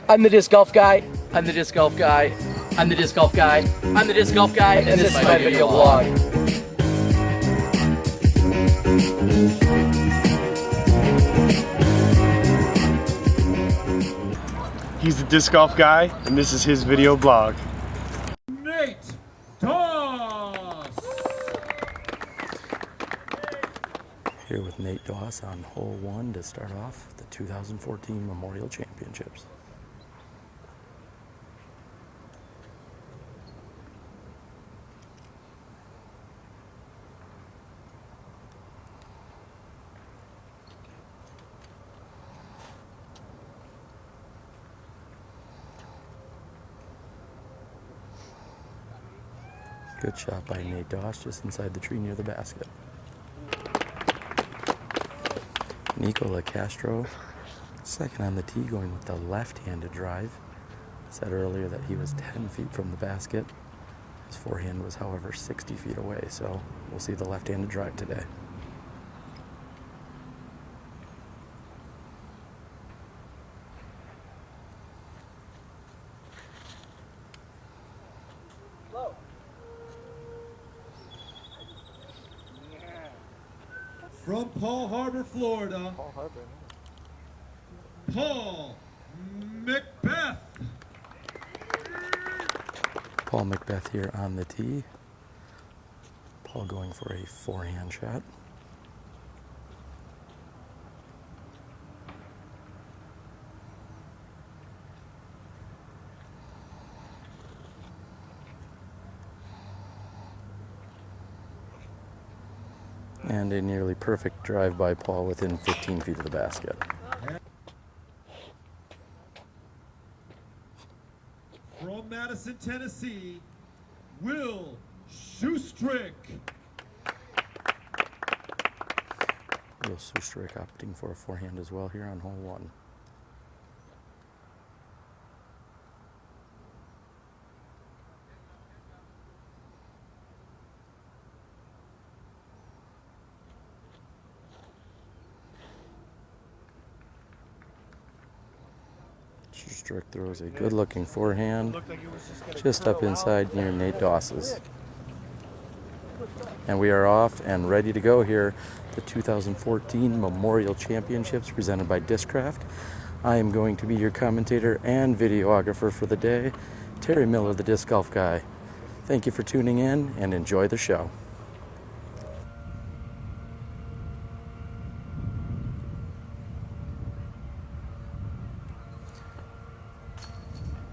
I'm the disc golf guy. I'm the disc golf guy. I'm the disc golf guy. I'm the disc golf guy, and this is my video blog. He's the disc golf guy, and this is his video blog. Nate Doss! Here with Nate Doss on hole 1 to start off the 2014 Memorial Championships. Good shot by Nate Doss just inside the tree near the basket. Nikko Locastro, second on the tee, going with the left-handed drive. Said earlier that he was 10 feet from the basket. His forehand was, however, 60 feet away, so we'll see the left-handed drive today. From Paul Harbor, Florida, Paul McBeth. Paul McBeth here on the tee. Paul going for a forehand shot. And a nearly perfect drive by Paul within 15 feet of the basket. From Madison, Tennessee, Will Schusterick. Will Schusterick opting for a forehand as well here on hole 1. Schusterick throws a good-looking forehand just up inside near Nate Doss's. And we are off and ready to go here. The 2014 Memorial Championships presented by Discraft. I am going to be your commentator and videographer for the day, Terry Miller, the disc golf guy. Thank you for tuning in and enjoy the show.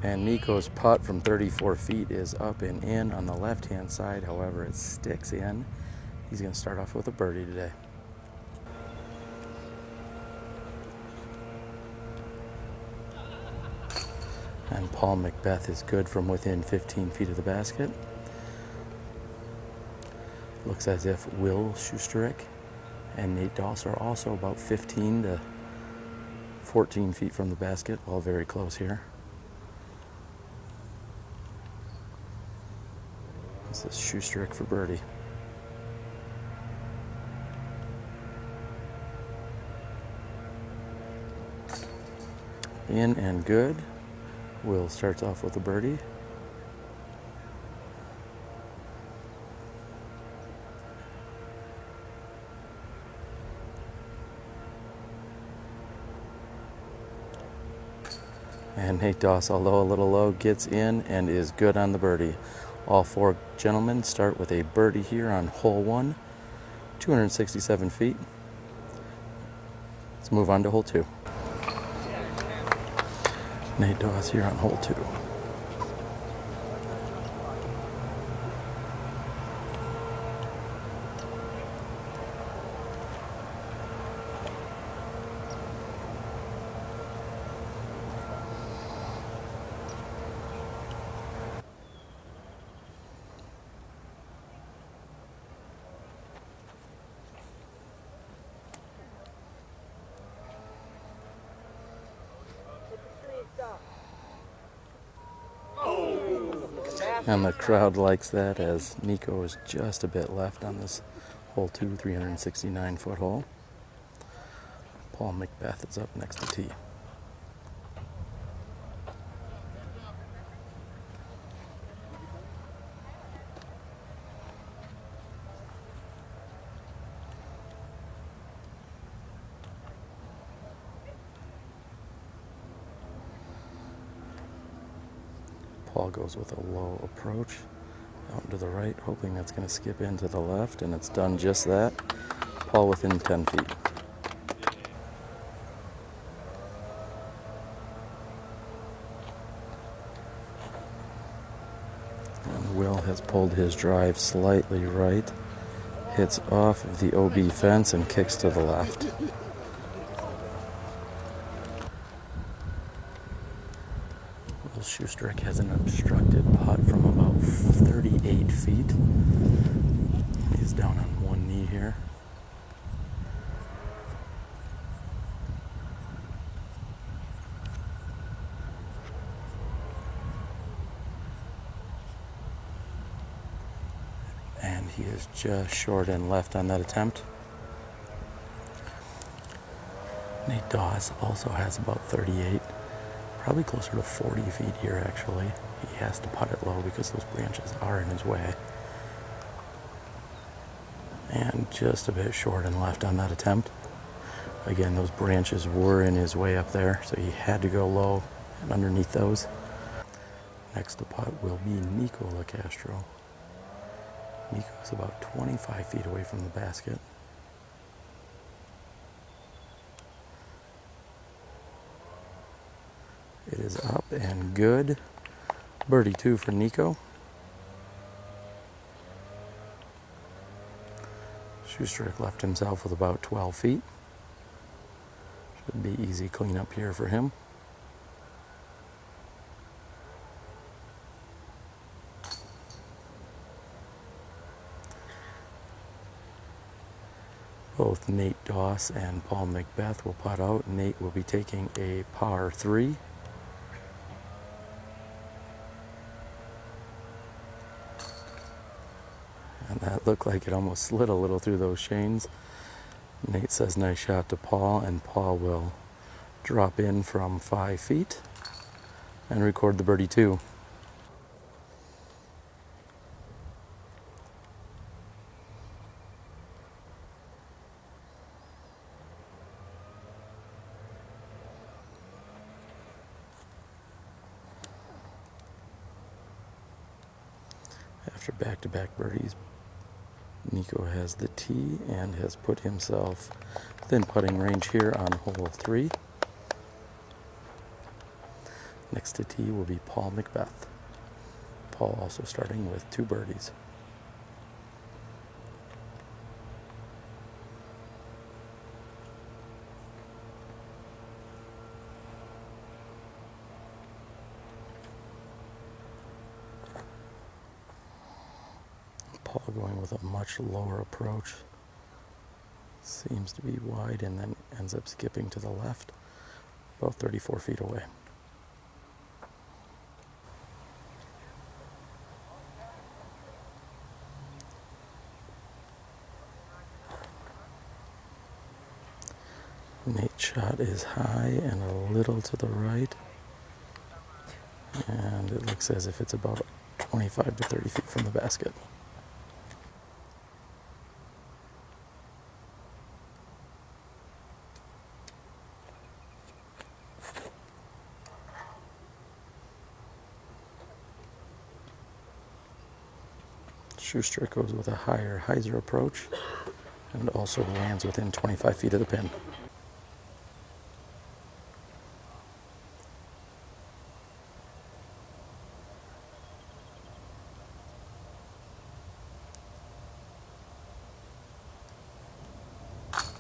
And Nikko's putt from 34 feet is up and in on the left-hand side. However, it sticks in. He's going to start off with a birdie today. And Paul McBeth is good from within 15 feet of the basket. Looks as if Will Schusterick and Nate Doss are also about 15 to 14 feet from the basket, all very close here. This is Schusterick for birdie. In and good. Will starts off with a birdie. And Nate Doss, although a little low, gets in and is good on the birdie. All four gentlemen start with a birdie here on hole 1, 267 feet. Let's move on to hole 2. Nate Doss here on hole 2. And the crowd likes that, as Nikko is just a bit left on this hole 2, 369-foot hole. Paul McBeth is up next to tee. Paul goes with a low approach out to the right, hoping that's going to skip into the left, and it's done just that. Paul within 10 feet. And Will has pulled his drive slightly right, hits off of the OB fence and kicks to the left. Will Schusterick has an obstructed putt from about 38 feet. He's down on one knee here. And he is just short and left on that attempt. Nate Doss also has about 38, probably closer to 40 feet here actually. He has to putt it low because those branches are in his way. And just a bit short and left on that attempt. Again, those branches were in his way up there, so he had to go low and underneath those. Next to putt will be Nikko Locastro. Nikko is about 25 feet away from the basket. It is up and good. Birdie 2 for Nikko. Schusterick left himself with about 12 feet. Should be easy cleanup here for him. Both Nate Doss and Paul McBeth will putt out. Nate will be taking a par 3. And that looked like it almost slid a little through those chains. Nate says nice shot to Paul, and Paul will drop in from 5 feet and record the birdie 2. After back-to-back birdies, Nikko has the tee and has put himself within putting range here on hole 3. Next to tee will be Paul McBeth. Paul also starting with 2 birdies. Paul going with a much lower approach. Seems to be wide and then ends up skipping to the left, about 34 feet away. Nate's shot is high and a little to the right, and it looks as if it's about 25 to 30 feet from the basket. Schusterick goes with a higher hyzer approach and also lands within 25 feet of the pin.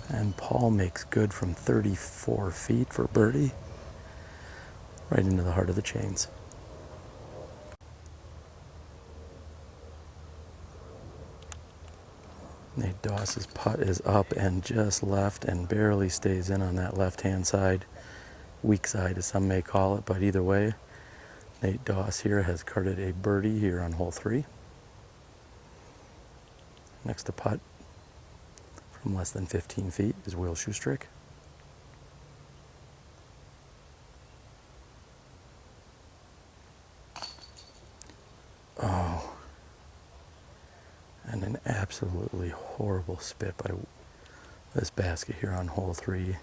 And Paul makes good from 34 feet for birdie, right into the heart of the chains. Nate Doss's putt is up and just left and barely stays in on that left-hand side. Weak side, as some may call it, but either way, Nate Doss here has carded a birdie here on hole 3. Next to putt from less than 15 feet is Will Schusterick. Oh. And an absolutely horrible spit by this basket here on hole 3.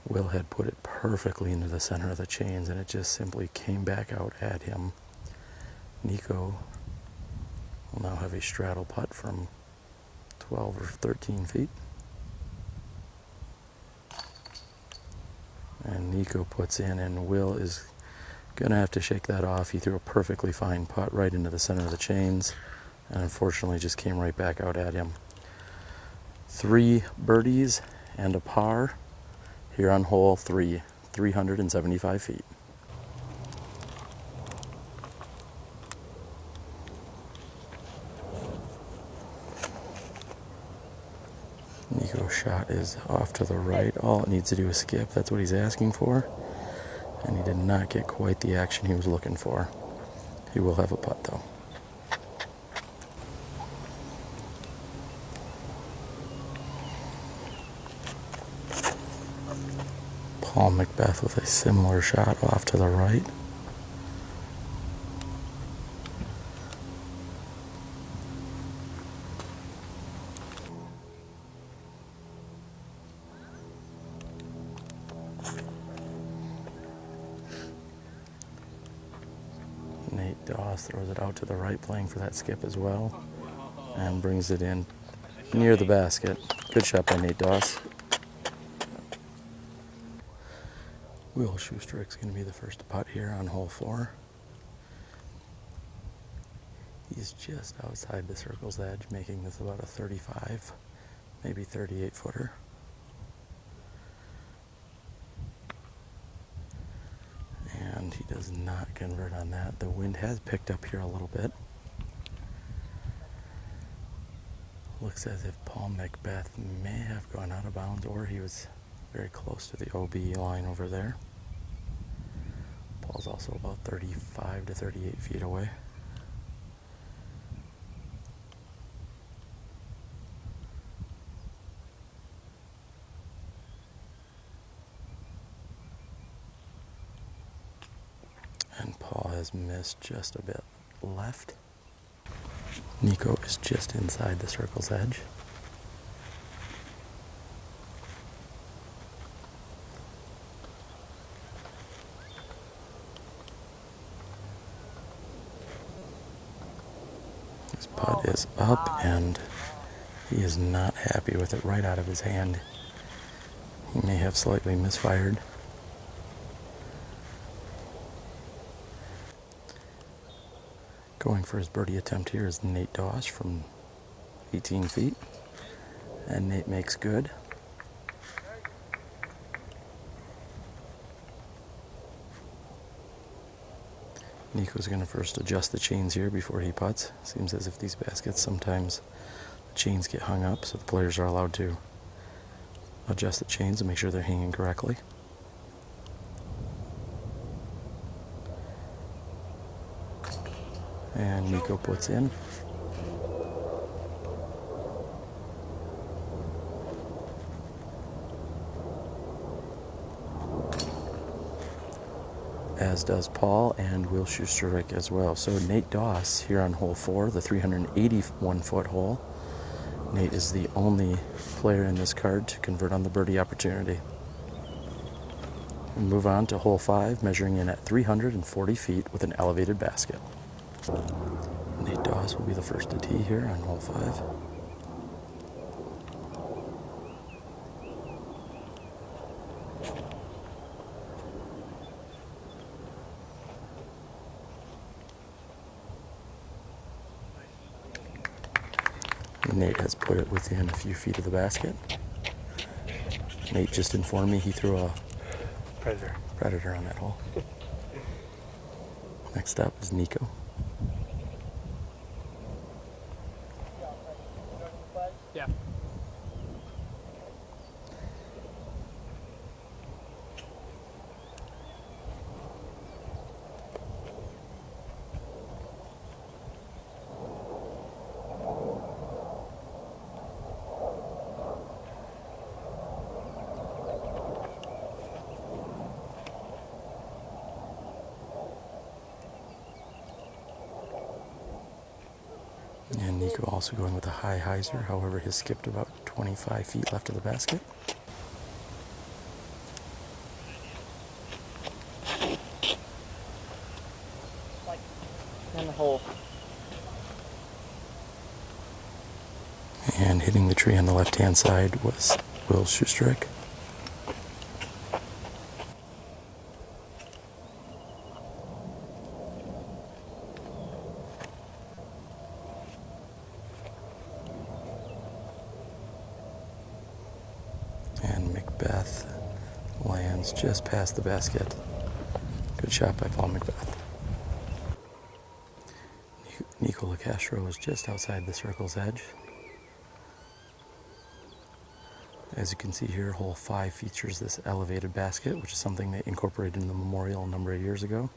Will had put it perfectly into the center of the chains, and it just simply came back out at him. Nikko will now have a straddle putt from 12 or 13 feet. And Nikko puts in, and Will is going to have to shake that off. He threw a perfectly fine putt right into the center of the chains, and unfortunately just came right back out at him. 3 birdies and a par here on hole 3, 375 feet. Nikko's shot is off to the right. All it needs to do is skip. That's what he's asking for. And he did not get quite the action he was looking for. He will have a putt though. Paul McBeth with a similar shot off to the right. Nate Doss throws it out to the right, playing for that skip as well, and brings it in near the basket. Good shot by Nate Doss. Will Schusterick's going to be the first to putt here on hole 4. He's just outside the circle's edge, making this about a 35, maybe 38 footer. And he does not convert on that. The wind has picked up here a little bit. Looks as if Paul McBeth may have gone out of bounds, or he was very close to the OB line over there. Paul's also about 35 to 38 feet away. And Paul has missed just a bit left. Nikko is just inside the circle's edge. His putt is up, and he is not happy with it right out of his hand. He may have slightly misfired. Going for his birdie attempt here is Nate Doss from 18 feet. And Nate makes good. Nikko's going to first adjust the chains here before he putts. Seems as if these baskets, sometimes the chains get hung up, so the players are allowed to adjust the chains and make sure they're hanging correctly. And Nikko puts in. As does Paul and Will Schusterick as well. So Nate Doss here on hole 4, the 381-foot hole. Nate is the only player in this card to convert on the birdie opportunity. We move on to hole 5, measuring in at 340 feet with an elevated basket. Nate Doss will be the first to tee here on hole 5. Nate has put it within a few feet of the basket. Nate just informed me he threw a predator on that hole. Next up is Nikko. Yeah. And Nikko also going with a high hyzer, however, has skipped about 25 feet left of the basket. in the hole. And hitting the tree on the left-hand side was Will Schusterick. And McBeth lands just past the basket. Good shot by Paul McBeth. Nikko Locastro was just outside the circle's edge. As you can see here, hole 5 features this elevated basket, which is something they incorporated in the Memorial a number of years ago.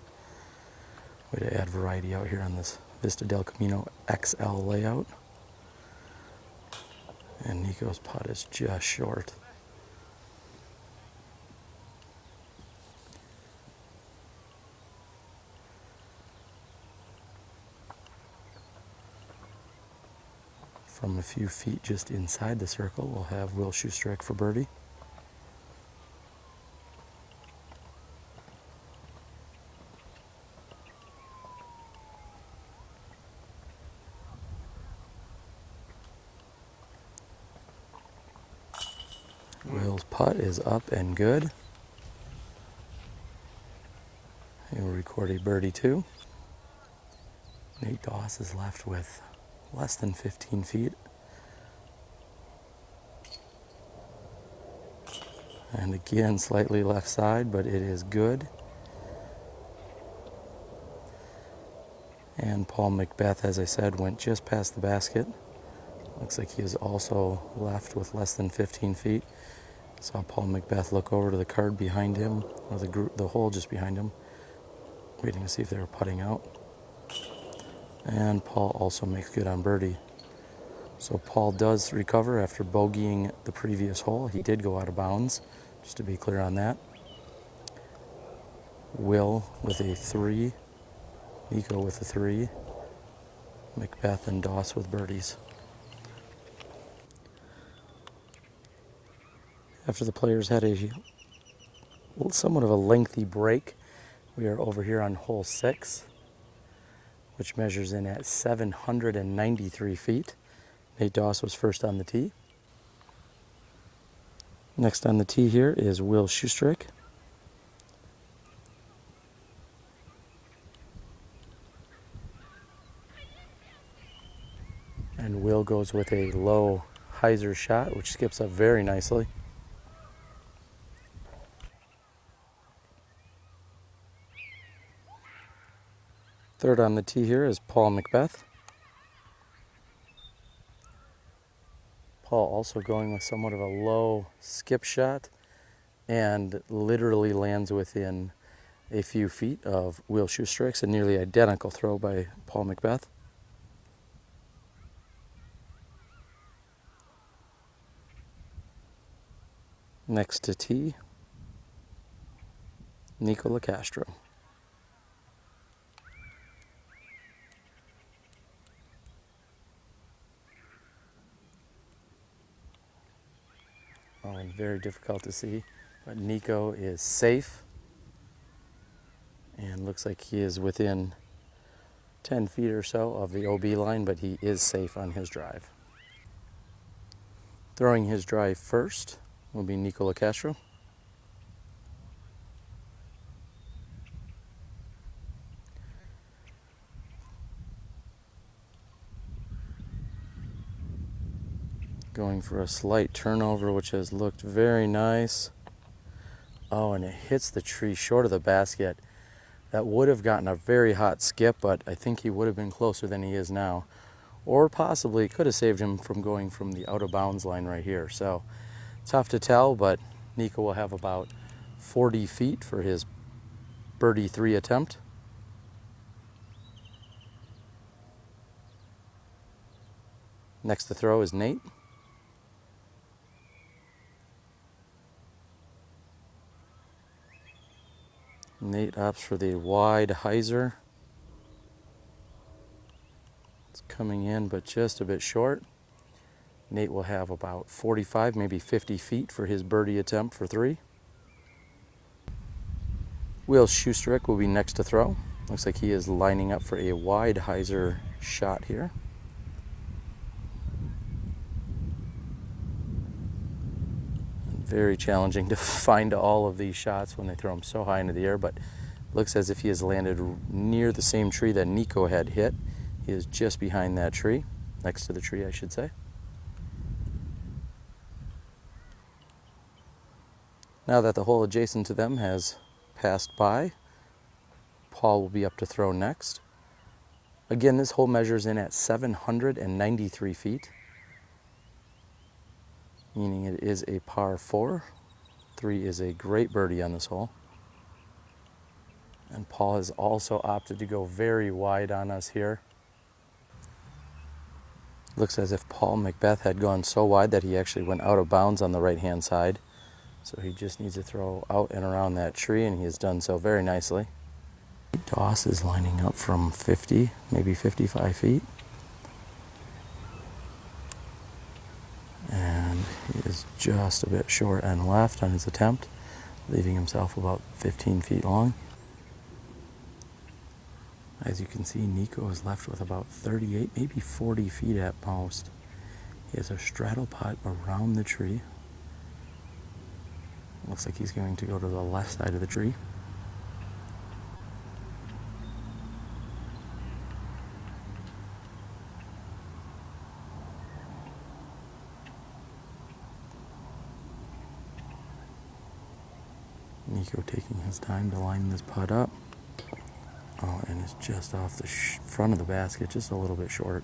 Way to add variety out here on this Vista del Camino XL layout. And Nikko's putt is just short. From a few feet just inside the circle, we'll have Will Schusterick for birdie. Will's putt is up and good. He'll record a birdie too. Nate Doss is left with less than 15 feet. And again, slightly left side, but it is good. And Paul McBeth, as I said, went just past the basket. Looks like he is also left with less than 15 feet. Saw Paul McBeth look over to the card behind him, or the hole just behind him, waiting to see if they were putting out. And Paul also makes good on birdie. So Paul does recover after bogeying the previous hole. He did go out of bounds, just to be clear on that. Will with a 3, Nikko with a 3, McBeth and Doss with birdies. After the players had somewhat of a lengthy break, we are over here on hole 6, which measures in at 793 feet. Nate Doss was first on the tee. Next on the tee here is Will Schusterick. And Will goes with a low hyzer shot, which skips up very nicely. Third on the tee here is Paul McBeth. Paul also going with somewhat of a low skip shot and literally lands within a few feet of Will Schusterick's, a nearly identical throw by Paul McBeth. Next to tee, Nikko Locastro. Oh, and very difficult to see, but Nikko is safe and looks like he is within 10 feet or so of the OB line, but he is safe on his drive. Throwing his drive first will be Nikko Locastro. Going for a slight turnover, which has looked very nice. Oh, and it hits the tree short of the basket. That would have gotten a very hot skip, but I think he would have been closer than he is now. Or possibly could have saved him from going from the out of bounds line right here. So tough to tell, but Nikko will have about 40 feet for his birdie 3 attempt. Next to throw is Nate. Nate opts for the wide hyzer. It's coming in, but just a bit short. Nate will have about 45, maybe 50 feet for his birdie attempt for 3. Will Schusterick will be next to throw. Looks like he is lining up for a wide hyzer shot here. Very challenging to find all of these shots when they throw them so high into the air, but looks as if he has landed near the same tree that Nikko had hit. He is just behind that tree, next to the tree, I should say. Now that the hole adjacent to them has passed by, Paul will be up to throw next. Again, this hole measures in at 793 feet, meaning it is a par 4. 3 is a great birdie on this hole. And Paul has also opted to go very wide on us here. Looks as if Paul McBeth had gone so wide that he actually went out of bounds on the right-hand side. So he just needs to throw out and around that tree, and he has done so very nicely. Doss is lining up from 50, maybe 55 feet. And he is just a bit short and left on his attempt, leaving himself about 15 feet long. As you can see, Nikko is left with about 38, maybe 40 feet at most. He has a straddle putt around the tree. Looks like he's going to go to the left side of the tree. Nikko taking his time to line this putt up. Oh, and it's just off the front of the basket, just a little bit short.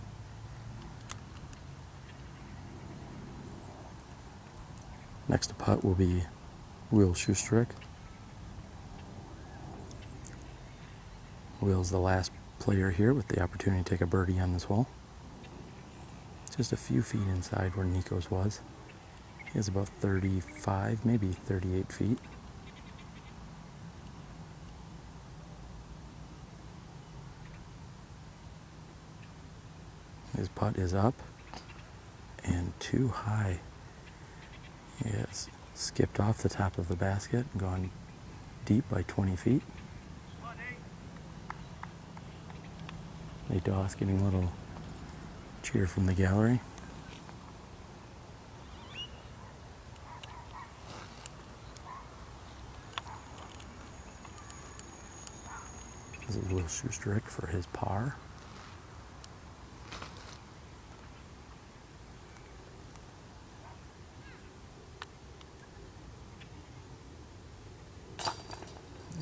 Next to putt will be Will Schusterick. Will's the last player here with the opportunity to take a birdie on this hole. Just a few feet inside where Nikko's was. He has about 35, maybe 38 feet. His putt is up and too high. He has skipped off the top of the basket and gone deep by 20 feet. Nate Doss getting a little cheer from the gallery. This is Will Schusterick for his par.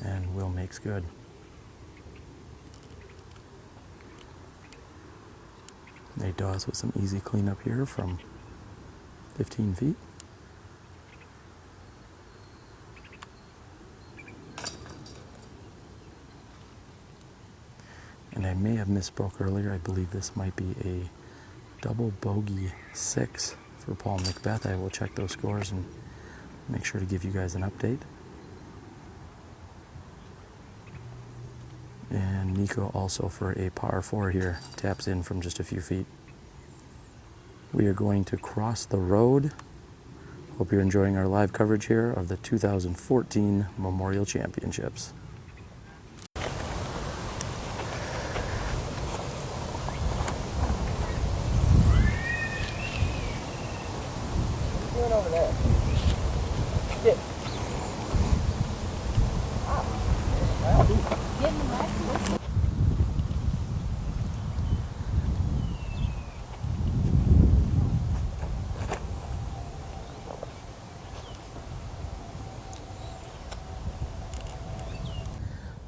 And Will makes good. Nate Doss with some easy cleanup here from 15 feet. And I may have misspoke earlier. I believe this might be a double bogey 6 for Paul McBeth. I will check those scores and make sure to give you guys an update. And Nikko also for a par 4 here, taps in from just a few feet. We are going to cross the road. Hope you're enjoying our live coverage here of the 2014 Memorial Championships. Over there. Get.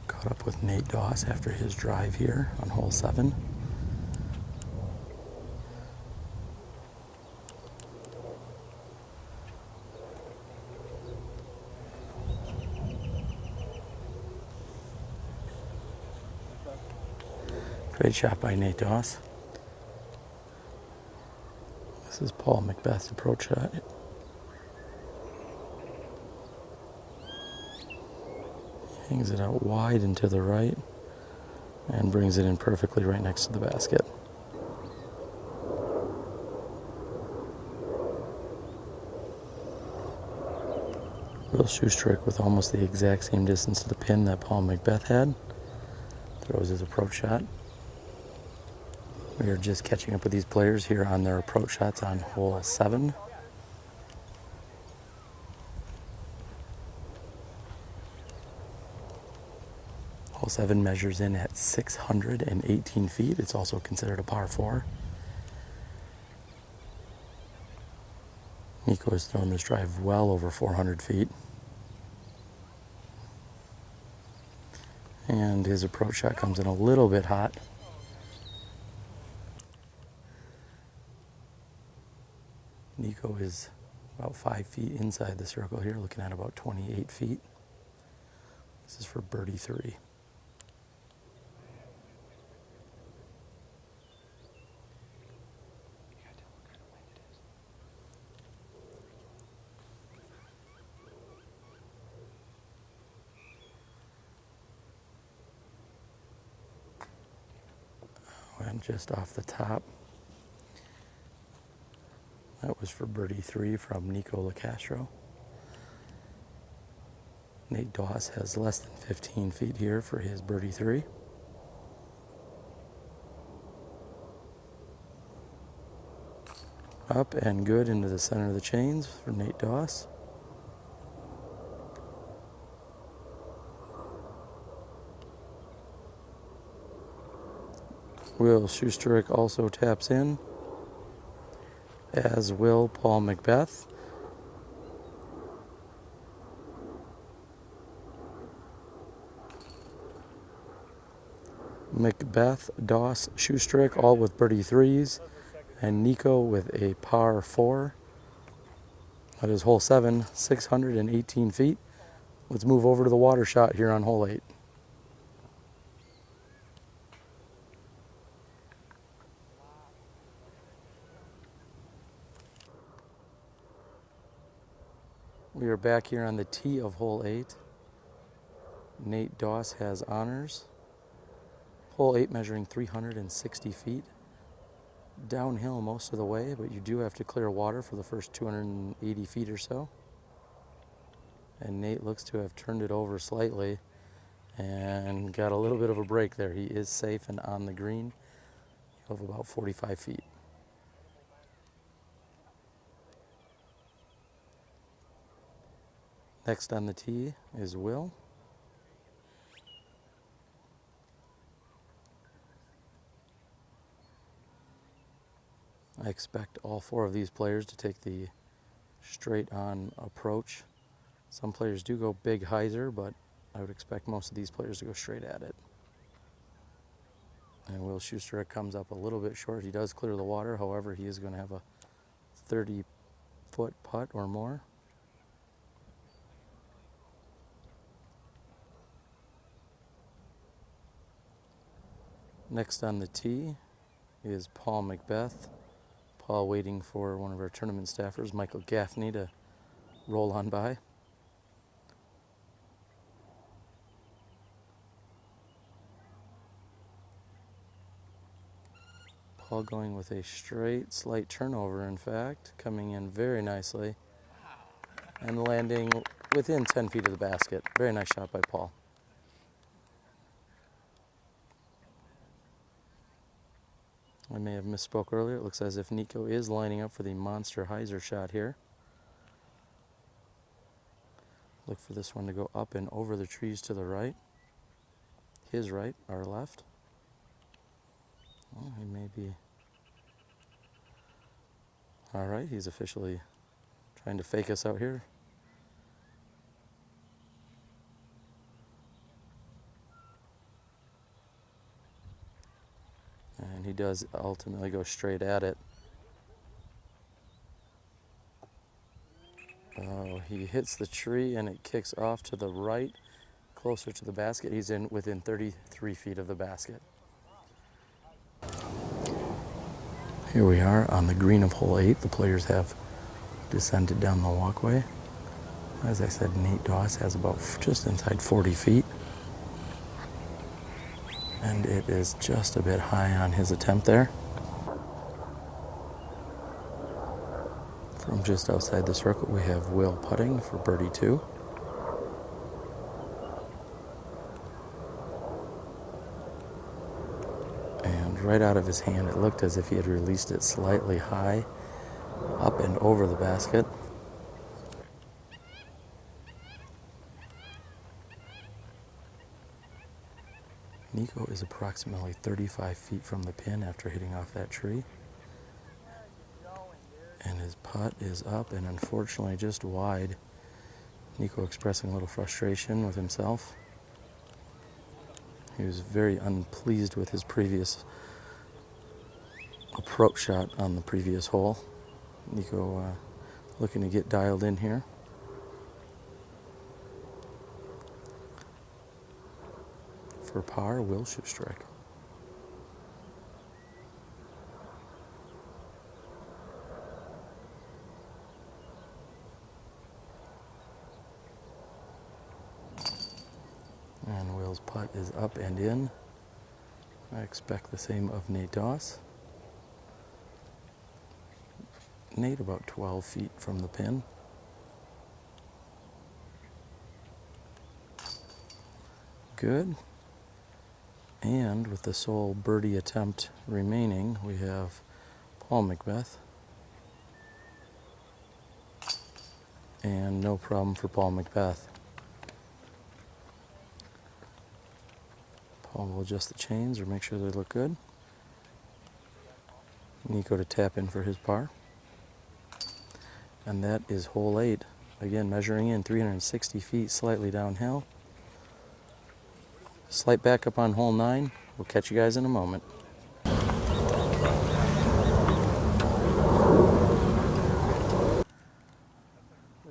Caught up with Nate Doss after his drive here on hole 7. Great shot by Nate Doss. This is Paul McBeth's approach shot. Hangs it out wide and to the right and brings it in perfectly right next to the basket. Will Schusterick with almost the exact same distance to the pin that Paul McBeth had. Throws his approach shot. We are just catching up with these players here on their approach shots on hole 7. Hole 7 measures in at 618 feet. It's also considered a par 4. Nikko has thrown this drive well over 400 feet. And his approach shot comes in a little bit hot. Nikko is about 5 feet inside the circle here, looking at about 28 feet. This is for birdie 3. Went just off the top. That was for birdie 3 from Nikko Locastro. Nate Doss has less than 15 feet here for his birdie 3. Up and good into the center of the chains for Nate Doss. Will Schusterick also taps in, as will Paul McBeth. McBeth, Doss, Schusterick, all with birdie 3s, and Nikko with a par 4. That is hole 7, 618 feet. Let's move over to the water shot here on hole 8. We are back here on the tee of hole 8. Nate Doss has honors. Hole 8 measuring 360 feet. Downhill most of the way, but you do have to clear water for the first 280 feet or so. And Nate looks to have turned it over slightly and got a little bit of a break there. He is safe and on the green of about 45 feet. Next on the tee is Will. I expect all 4 of these players to take the straight on approach. Some players do go big hyzer, but I would expect most of these players to go straight at it. And Will Schusterick comes up a little bit short. He does clear the water, however, he is going to have a 30-foot putt or more. Next on the tee is Paul McBeth. Paul waiting for one of our tournament staffers, Michael Gaffney, to roll on by. Paul going with a straight, slight turnover, in fact, coming in very nicely and landing within 10 feet of the basket. Very nice shot by Paul. I may have misspoke earlier. It looks as if Nikko is lining up for the monster hyzer shot here. Look for this one to go up and over the trees to the right. His right, our left. Oh, he may be... All right, he's officially trying to fake us out here. And he does ultimately go straight at it. Oh, he hits the tree and it kicks off to the right, closer to the basket. He's in within 33 feet of the basket. Here we are on the green of hole 8. The players have descended down the walkway. As I said, Nate Doss has about just inside 40 feet. And it is just a bit high on his attempt there. From just outside the circle, we have Will putting for birdie 2. right out of his hand. It looked as if he had released it slightly high, up and over the basket. Nikko is approximately 35 feet from the pin after hitting off that tree. And his putt is up and unfortunately just wide. Nikko expressing a little frustration with himself. He was very unpleased with his previous approach shot on the previous hole. Nikko looking to get dialed in here. For par, Will Schusterick. And Will's putt is up and in. I expect the same of Nate Doss. Nate about 12 feet from the pin. Good. And with the sole birdie attempt remaining, we have Paul McBeth. And no problem for Paul McBeth. Paul will adjust the chains or make sure they look good. Nikko to tap in for his par. And that is hole 8. Again, measuring in 360 feet, slightly downhill. Slight backup on hole 9. We'll catch you guys in a moment.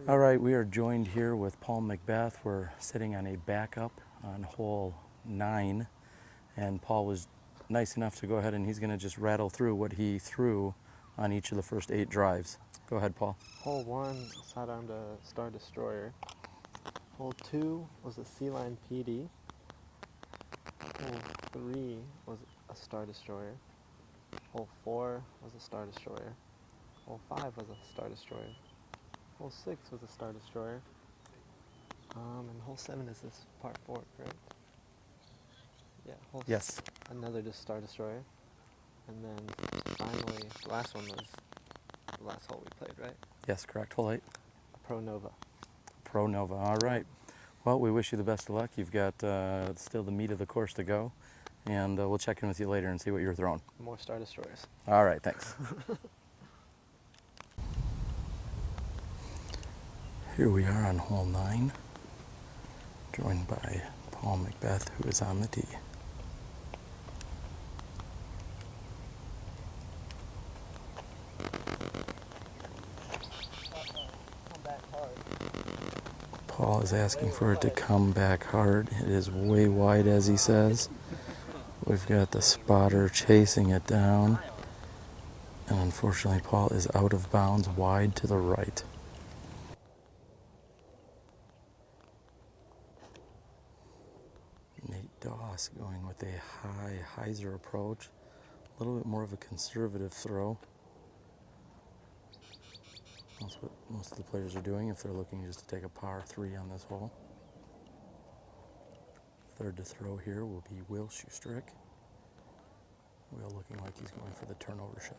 All right, we are joined here with Paul McBeth. We're sitting on a backup on hole 9. And Paul was nice enough to go ahead and he's going to just rattle through what he threw on each of the first 8 drives. Go ahead, Paul. Hole 1, sidearm to Star Destroyer. Hole 2 was a Sea Line PD. Hole 3 was a Star Destroyer. Hole 4 was a Star Destroyer. Hole 5 was a Star Destroyer. Hole 6 was a Star Destroyer. And hole 7 is this part 4, correct? Yeah, hole Yes. Another just Star Destroyer. And then finally, the last one was the last hole we played, right? Yes, correct. Hole 8. A Pro Nova. Pro Nova. All right. Well, we wish you the best of luck. You've got still the meat of the course to go. And we'll check in with you later and see what you're throwing. More Star Destroyers. All right, thanks. Here we are on hole 9, joined by Paul McBeth, who is on the tee. Paul is asking for it to come back hard. It is way wide, as he says. We've got the spotter chasing it down. And unfortunately, Paul is out of bounds, wide to the right. Nate Doss going with a high hyzer approach. A little bit more of a conservative throw. That's what most of the players are doing if they're looking just to take a par 3 on this hole. Third to throw here will be Will Schusterick. Will looking like he's going for the turnover shot.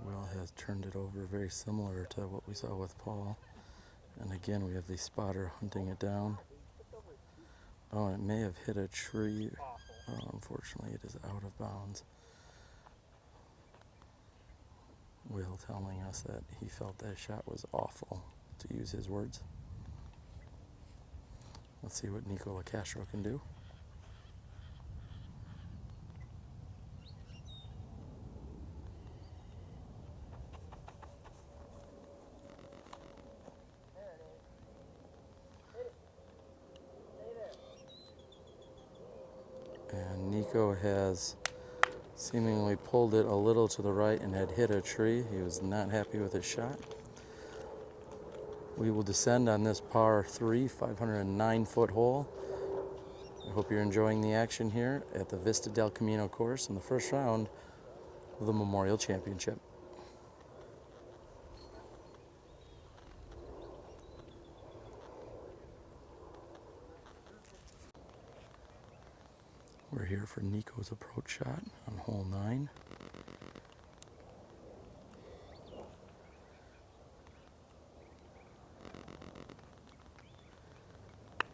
Will has turned it over, very similar to what we saw with Paul. And again, we have the spotter hunting it down. Oh, it may have hit a tree. Oh, unfortunately, it is out of bounds. Will telling us that he felt that shot was awful, to use his words. Let's see what Nikko Locastro can do. And Nikko has seemingly pulled it a little to the right and had hit a tree. He was not happy with his shot. We will descend on this par 3, 509-foot hole. We Hope you're enjoying the action here at the Vista del Camino course in the first round of the Memorial Championship. We're here for Nikko's approach shot on hole 9.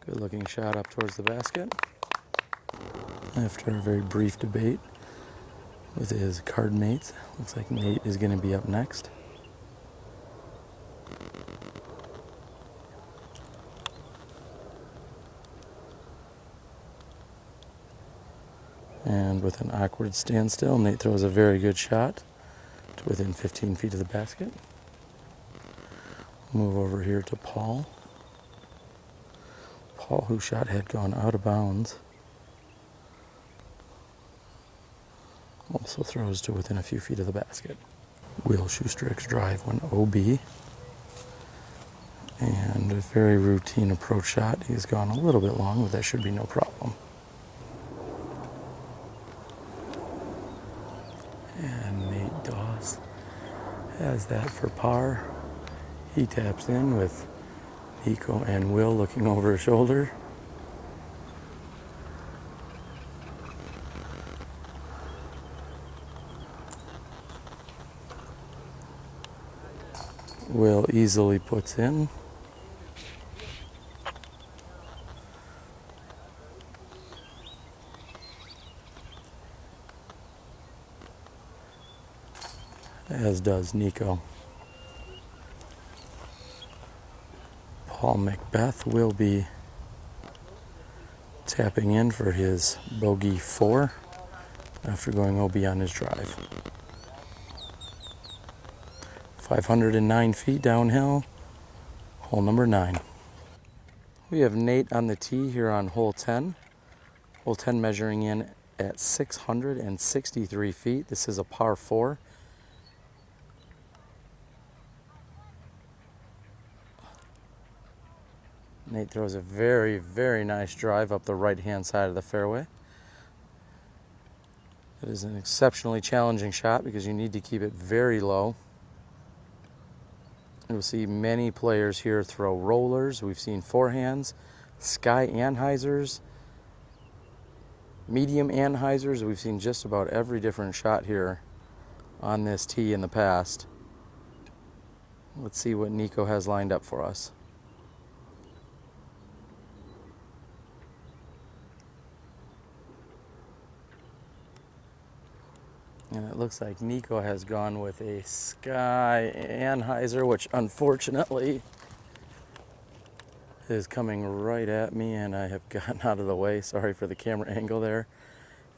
Good looking shot up towards the basket. After a very brief debate with his card mates, looks like Nate is going to be up next. And with an awkward standstill, Nate throws a very good shot to within 15 feet of the basket. Move over here to Paul. Paul, whose shot had gone out of bounds, also throws to within a few feet of the basket. Will Schusterick's drive went OB. And a very routine approach shot. He's gone a little bit long, but that should be no problem. And Nate Doss has that for par. He taps in with Nikko and Will looking over his shoulder. Will easily puts in. As does Nikko. Paul McBeth will be tapping in for his bogey 4 after going OB on his drive. 509 feet downhill, hole number 9. We have Nate on the tee here on hole 10. Hole 10 measuring in at 663 feet. This is a par 4. Nate throws a very, very nice drive up the right-hand side of the fairway. It is an exceptionally challenging shot because you need to keep it very low. You'll see many players here throw rollers. We've seen forehands, sky anhizers, medium anhizers. We've seen just about every different shot here on this tee in the past. Let's see what Nikko has lined up for us. And it looks like Nikko has gone with a sky anhyzer, which unfortunately is coming right at me, and I have gotten out of the way. Sorry for the camera angle there.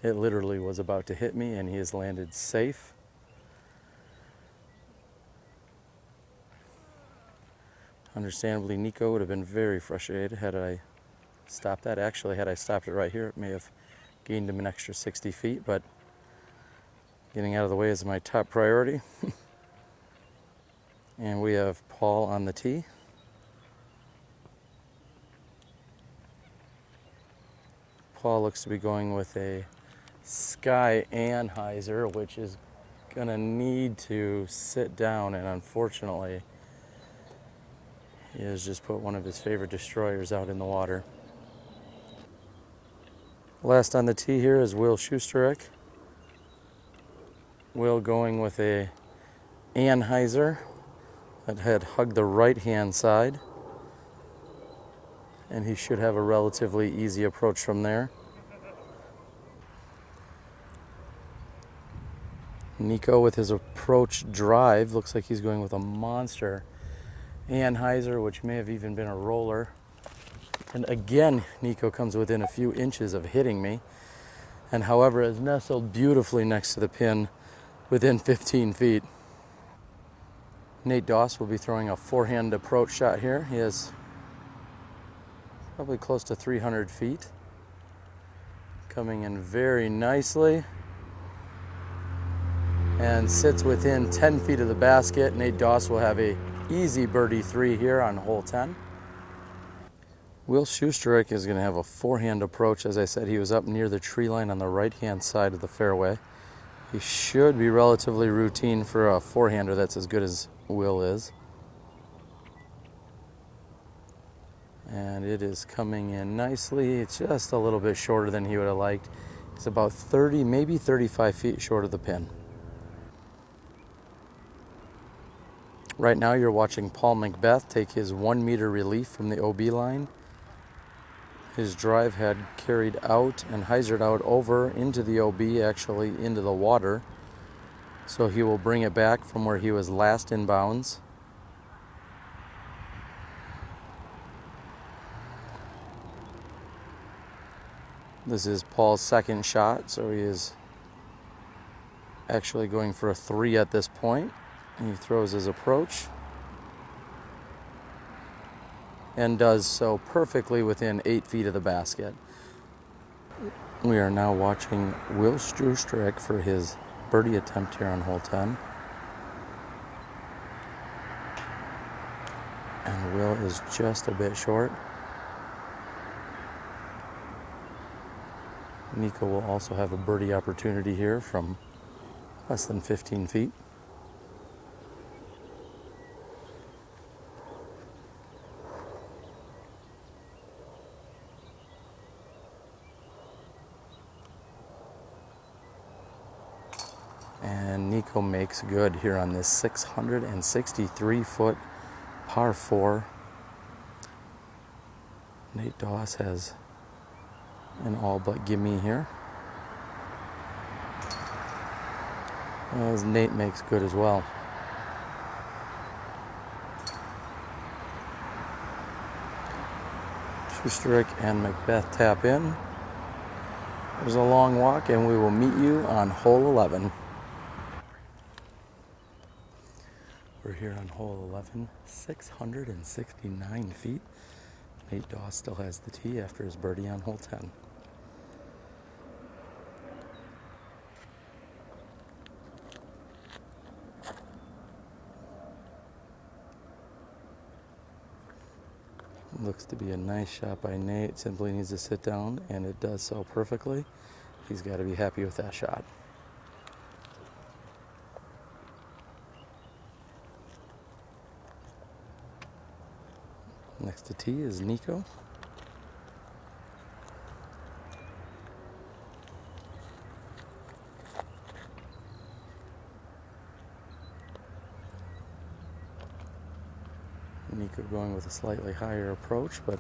It literally was about to hit me, and he has landed safe. Understandably, Nikko would have been very frustrated had I stopped that. Actually, had I stopped it right here, it may have gained him an extra 60 feet, but getting out of the way is my top priority. And we have Paul on the tee. Paul looks to be going with a sky anhyzer, which is going to need to sit down, and unfortunately he has just put one of his favorite destroyers out in the water. Last on the tee here is Will Schusterick. Will going with a anhyzer that had hugged the right-hand side, and he should have a relatively easy approach from there. Nikko with his approach drive looks like he's going with a monster anhyzer, which may have even been a roller. And again, Nikko comes within a few inches of hitting me, and however is nestled beautifully next to the pin within 15 feet. Nate Doss will be throwing a forehand approach shot here. He is probably close to 300 feet. Coming in very nicely. And sits within 10 feet of the basket. Nate Doss will have a easy birdie 3 here on hole 10. Will Schusterick is going to have a forehand approach. As I said, he was up near the tree line on the right-hand side of the fairway. He should be relatively routine for a forehander that's as good as Will is. And it is coming in nicely. It's just a little bit shorter than he would have liked. It's about 30, maybe 35 feet short of the pin. Right now you're watching Paul McBeth take his 1 meter relief from the OB line. His drive had carried out and hyzered out over into the OB, actually into the water. So he will bring it back from where he was last in bounds. This is Paul's second shot, so he is actually going for a 3 at this point. And he throws his approach and does so perfectly within 8 feet of the basket. We are now watching Will Schusterick for his birdie attempt here on hole 10. And Will is just a bit short. Nikko will also have a birdie opportunity here from less than 15 feet. And Nikko makes good here on this 663-foot par 4. Nate Doss has an all but gimme here. As Nate makes good as well. Schusterick and McBeth tap in. There's a long walk, and we will meet you on hole 11. We're here on hole 11, 669 feet. Nate Doss still has the tee after his birdie on hole 10. Looks to be a nice shot by Nate. Simply needs to sit down, and it does so perfectly. He's got to be happy with that shot. Next to tee is Nikko. Nikko going with a slightly higher approach, but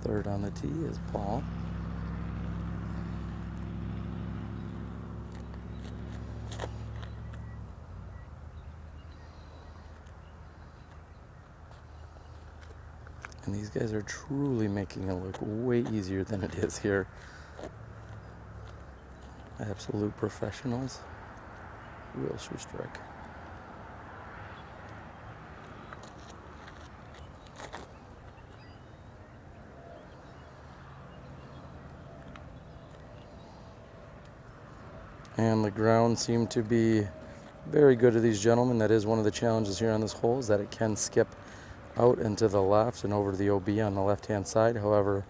third on the tee is Paul. And these guys are truly making it look way easier than it is here. Absolute professionals. Will Schusterick. And the ground seemed to be very good to these gentlemen. That is one of the challenges here on this hole, is that it can skip out and to the left and over to the OB on the left-hand side. However,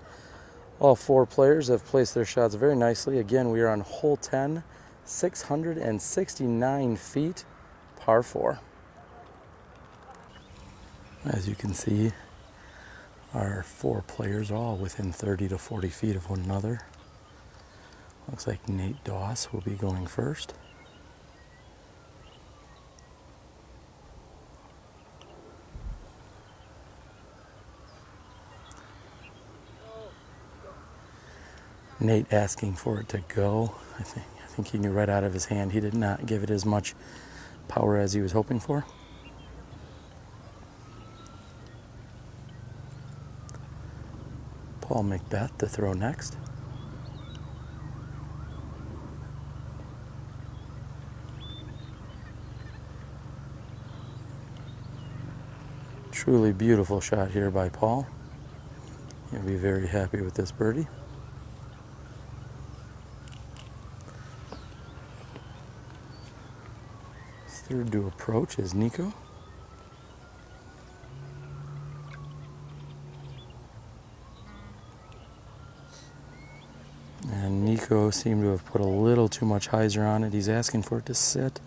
all four players have placed their shots very nicely. Again, we are on hole 10, 669 feet, par 4. As you can see, our four players are all within 30 to 40 feet of one another. Looks like Nate Doss will be going first. Nate asking for it to go. I think he knew right out of his hand he did not give it as much power as he was hoping for. Paul McBeth to throw next. Truly beautiful shot here by Paul. He'll be very happy with this birdie. Third to approach is Nikko. And Nikko seemed to have put a little too much hyzer on it. He's asking for it to sit,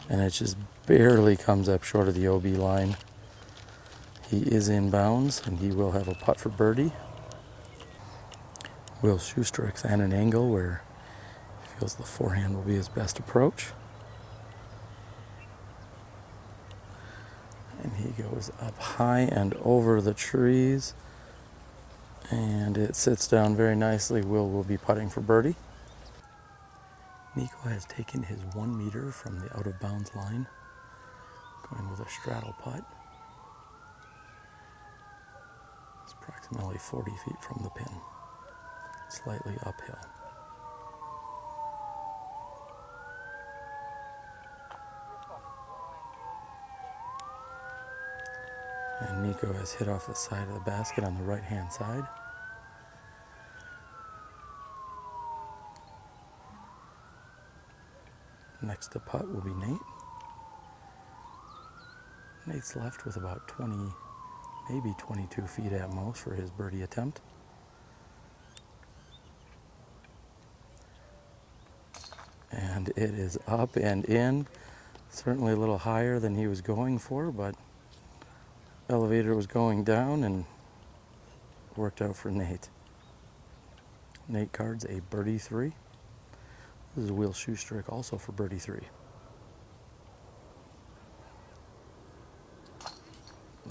and it just barely comes up short of the OB line. He is in bounds, and he will have a putt for birdie. Will Schusterick's at an angle where he feels the forehand will be his best approach. And he goes up high and over the trees, and it sits down very nicely. Will be putting for birdie. Nikko has taken his 1 meter from the out of bounds line, going with a straddle putt. It's approximately 40 feet from the pin, slightly uphill. And Nikko has hit off the side of the basket on the right-hand side. Next to putt will be Nate. Nate's left with about 20, maybe 22 feet at most for his birdie attempt. And it is up and in. Certainly a little higher than he was going for, but elevator was going down and worked out for Nate. Nate cards a birdie 3. This is Will Schusterick also for birdie 3.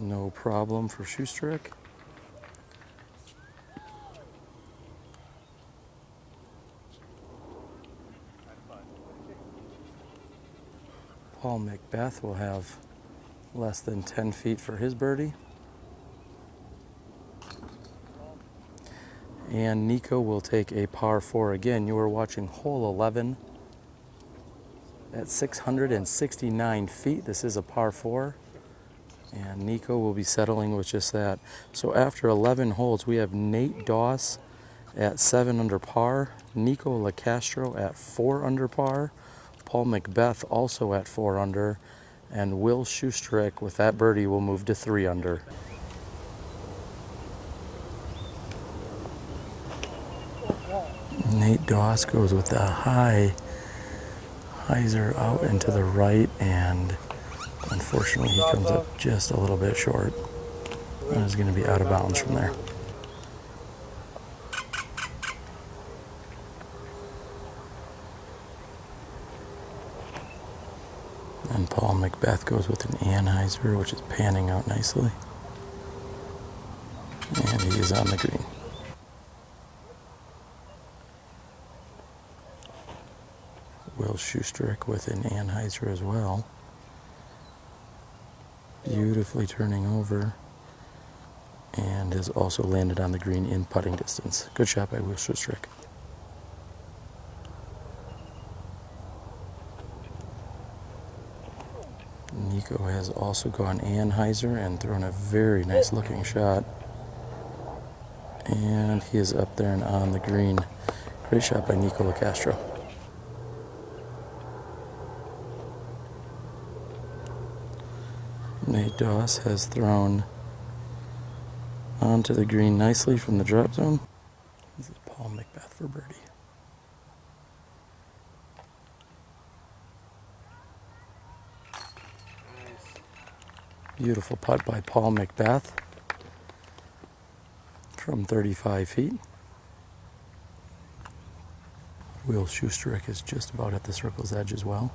No problem for Schusterick. Paul McBeth will have less than 10 feet for his birdie. And Nikko will take a par 4 again. You are watching hole 11 at 669 feet. This is a par 4. And Nikko will be settling with just that. So after 11 holes, we have Nate Doss at 7 under par, Nikko Locastro at 4 under par, Paul McBeth also at 4 under, and Will Schusterick with that birdie will move to 3 under. Nate Doss goes with the high hyzer out and to the right, and unfortunately he comes up just a little bit short and is going to be out of bounds from there. And Paul McBeth goes with an anhyzer, which is panning out nicely. And he is on the green. Will Schusterick with an anhyzer as well. Beautifully turning over. And has also landed on the green in putting distance. Good shot by Will Schusterick. Nikko has also gone anhyzer and thrown a very nice looking shot. And he is up there and on the green. Great shot by Nikko Locastro. Nate Doss has thrown onto the green nicely from the drop zone. This is Paul McBeth for birdie. Beautiful putt by Paul McBeth from 35 feet. Will Schusterick is just about at the circle's edge as well.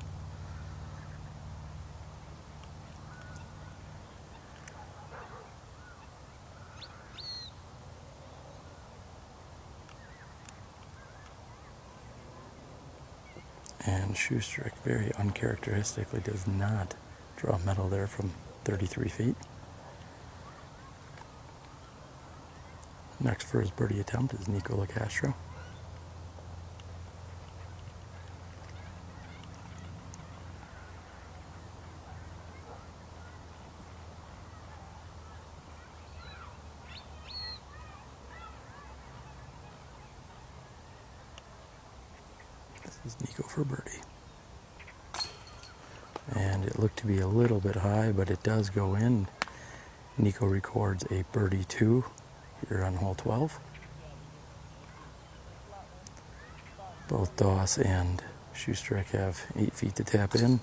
And Schusterick very uncharacteristically does not draw a medal there from 33 feet. Next for his birdie attempt is Nikko Locastro. This is Nikko for birdie. And And it looked to be a little bit high, but it does go in. Nikko records a birdie 2 here on hole 12. Both Doss and Schusterick have 8 feet to tap in.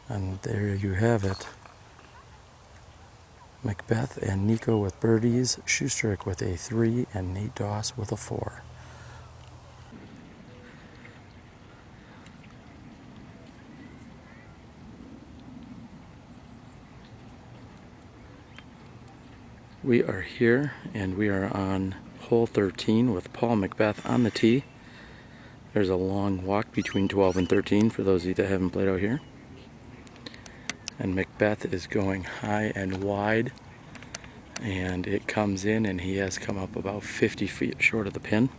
And there you have it. McBeth and Nikko with birdies, Schusterick with a 3, and Nate Doss with a 4. We are here, and we are on hole 13 with Paul McBeth on the tee. There's a long walk between 12 and 13 for those of you that haven't played out here. And McBeth is going high and wide, and it comes in, and he has come up about 50 feet short of the pin.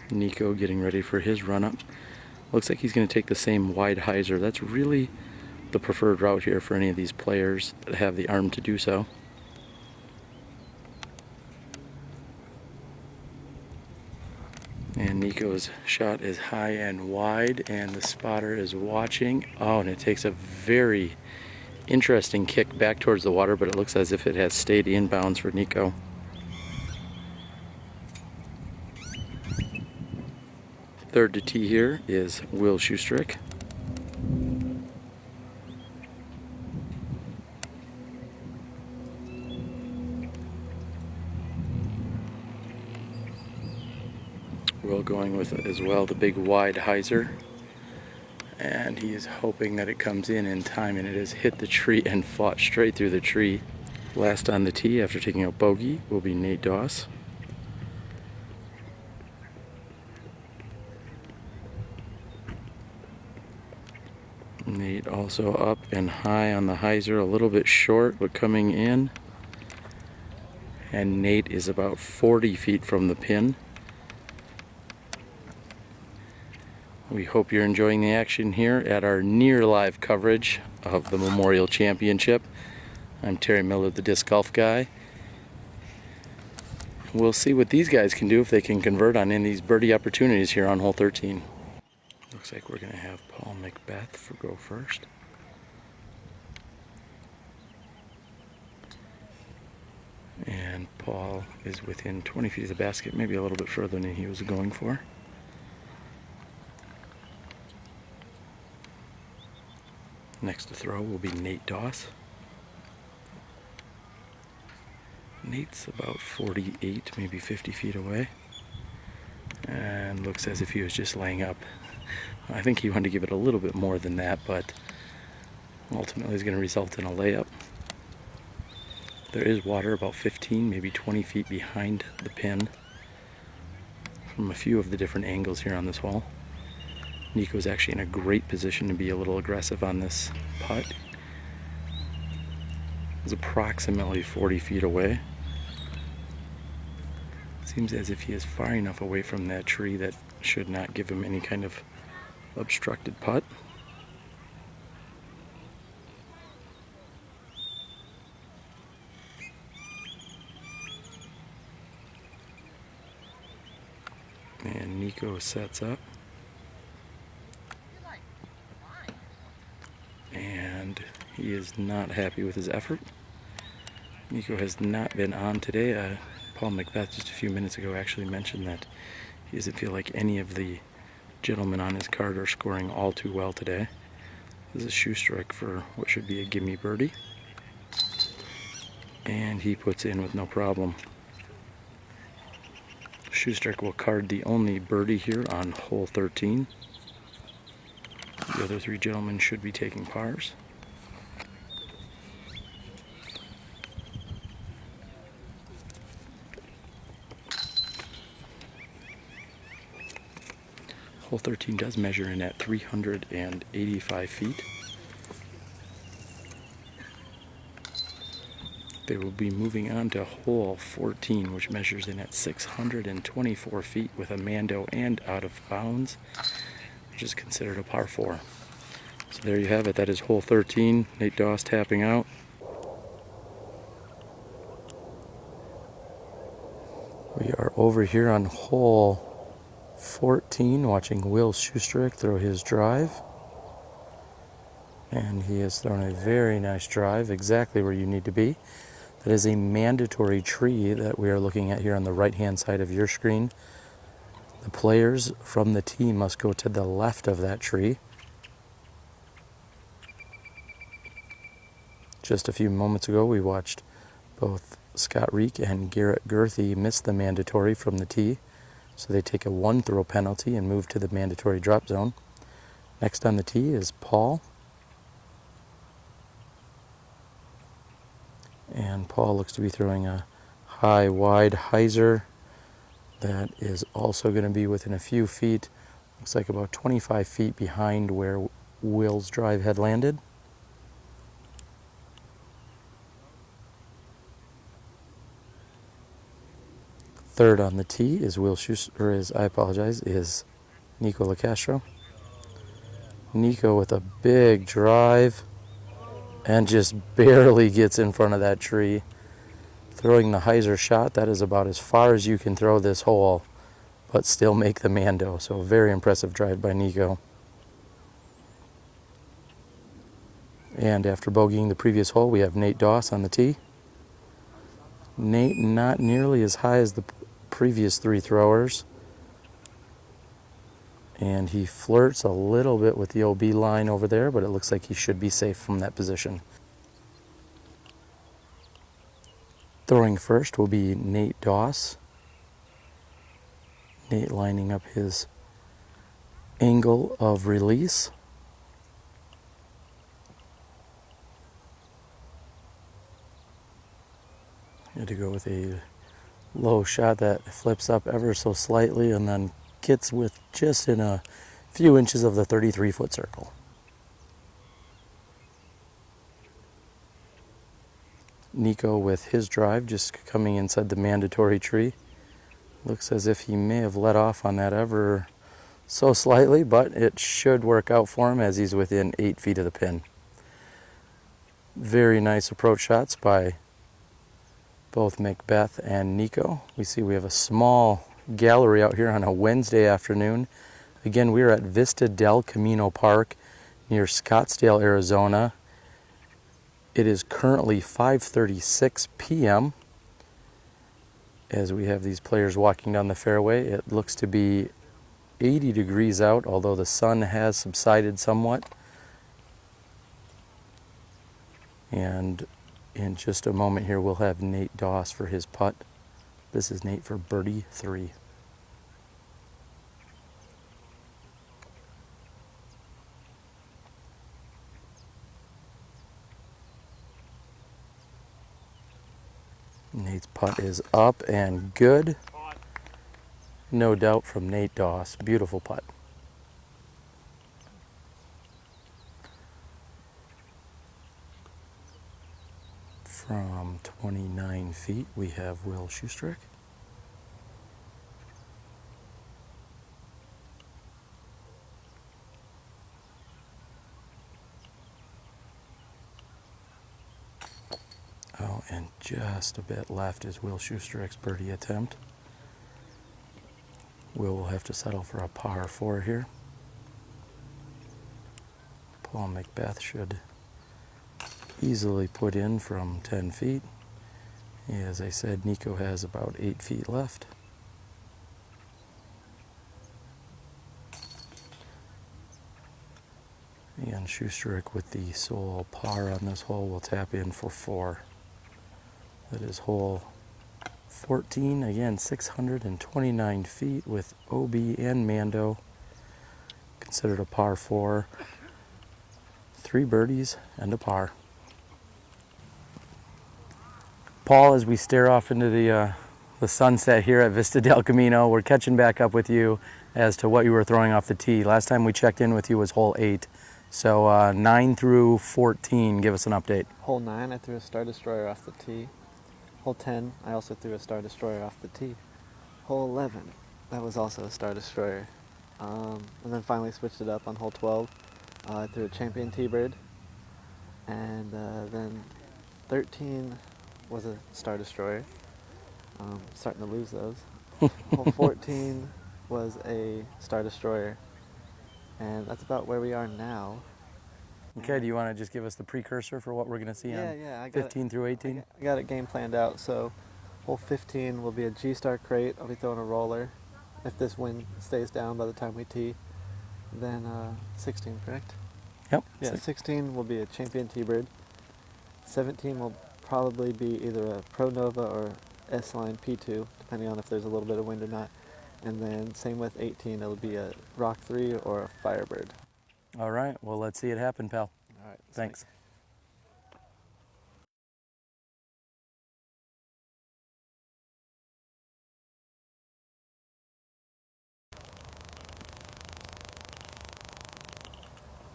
Nikko getting ready for his run-up. Looks like he's going to take the same wide hyzer. That's really the preferred route here for any of these players that have the arm to do so. And Nikko's shot is high and wide, and the spotter is watching. Oh, and it takes a very interesting kick back towards the water, but it looks as if it has stayed inbounds for Nikko. Third to tee here is Will Schusterick. Will going with as well the big wide hyzer, and he is hoping that it comes in time, and it has hit the tree and fought straight through the tree. Last on the tee after taking out bogey will be Nate Doss. Nate also up and high on the hyzer, a little bit short but coming in, and Nate is about 40 feet from the pin. We hope you're enjoying the action here at our near live coverage of the Memorial Championship. I'm Terry Miller, the Disc Golf Guy. We'll see what these guys can do if they can convert on any of these birdie opportunities here on hole 13. Looks like we're going to have Paul McBeth go first. And Paul is within 20 feet of the basket, maybe a little bit further than he was going for. Next to throw will be Nate Doss. Nate's about 48, maybe 50 feet away. And looks as if he was just laying up. I think he wanted to give it a little bit more than that, but ultimately is going to result in a layup. There is water about 15, maybe 20 feet behind the pin from a few of the different angles here on this hole. Nikko is actually in a great position to be a little aggressive on this putt. He's approximately 40 feet away. Seems as if he is far enough away from that tree that should not give him any kind of obstructed putt. And Nikko sets up. And he is not happy with his effort. Nikko has not been on today. Paul McBeth just a few minutes ago actually mentioned that he doesn't feel like any of the gentlemen on his card are scoring all too well today. This is Schusterick for what should be a gimme birdie. And he puts in with no problem. Schusterick will card the only birdie here on hole 13. The other three gentlemen should be taking pars. Hole 13 does measure in at 385 feet. They will be moving on to hole 14, which measures in at 624 feet with a Mando and out of bounds, which is considered a par 4. So there you have it. That is hole 13. Nate Doss tapping out. We are over here on hole 14 watching Will Schusterick throw his drive. And he has thrown a very nice drive, exactly where you need to be. That is a mandatory tree that we are looking at here on the right-hand side of your screen. The players from the tee must go to the left of that tree. Just a few moments ago, we watched both Scott Reek and Garrett Gerthy miss the mandatory from the tee, so they take a one-throw penalty and move to the mandatory drop zone. Next on the tee is Paul. And Paul looks to be throwing a high, wide hyzer that is also going to be within a few feet. Looks like about 25 feet behind where Will's drive had landed. Third on the tee is is Nikko Locastro. Nikko with a big drive and just barely gets in front of that tree. Throwing the hyzer shot, that is about as far as you can throw this hole, but still make the mando. So very impressive drive by Nikko. And after bogeying the previous hole, we have Nate Doss on the tee. Nate not nearly as high as the previous three throwers. And he flirts a little bit with the OB line over there, but it looks like he should be safe from that position. Throwing first will be Nate Doss. Nate lining up his angle of release. Had to go with a low shot that flips up ever so slightly and then gets with just in a few inches of the 33-foot circle. Nikko with his drive just coming inside the mandatory tree. Looks as if he may have let off on that ever so slightly, but it should work out for him as he's within 8 feet of the pin. Very nice approach shots by both McBeth and Nikko. We see we have a small gallery out here on a Wednesday afternoon. Again, we are at Vista del Camino Park near Scottsdale, Arizona. It is currently 5:36 p.m. as we have these players walking down the fairway. It looks to be 80 degrees out, although the sun has subsided somewhat. And in just a moment here, we'll have Nate Doss for his putt. This is Nate for birdie 3. Nate's putt is up and good. No doubt from Nate Doss. Beautiful putt. From 29 feet, we have Will Schusterick. Oh, and just a bit left is Will Schusterick's birdie attempt. Will have to settle for a par 4 here. Paul McBeth should easily put in from 10 feet. As I said, Nikko has about 8 feet left. And Schusterick with the sole par on this hole will tap in for 4. That is hole 14, again 629 feet with OB and Mando. Considered a par 4. 3 birdies and a par. Paul, as we stare off into the sunset here at Vista del Camino, we're catching back up with you as to what you were throwing off the tee. Last time we checked in with you was hole 8. So 9 through 14, give us an update. Hole 9, I threw a Star Destroyer off the tee. Hole 10, I also threw a Star Destroyer off the tee. Hole 11, that was also a Star Destroyer. And then finally switched it up on hole 12. I threw a Champion T-Bird. And then 13 was a Star Destroyer. Starting to lose those. Hole 14 was a Star Destroyer. And that's about where we are now. Okay, do you want to just give us the precursor for what we're going to see on I got 15 through 18? I got it game planned out. So hole 15 will be a G-Star crate. I'll be throwing a roller if this wind stays down by the time we tee. Then 16, correct? Yep. Yeah, 16 will be a Champion T-Bird. 17 will probably be either a Pro Nova or S-Line P2, depending on if there's a little bit of wind or not. And then same with 18, it'll be a Rock 3 or a Firebird. All right, well, let's see it happen, pal. All right. Thanks.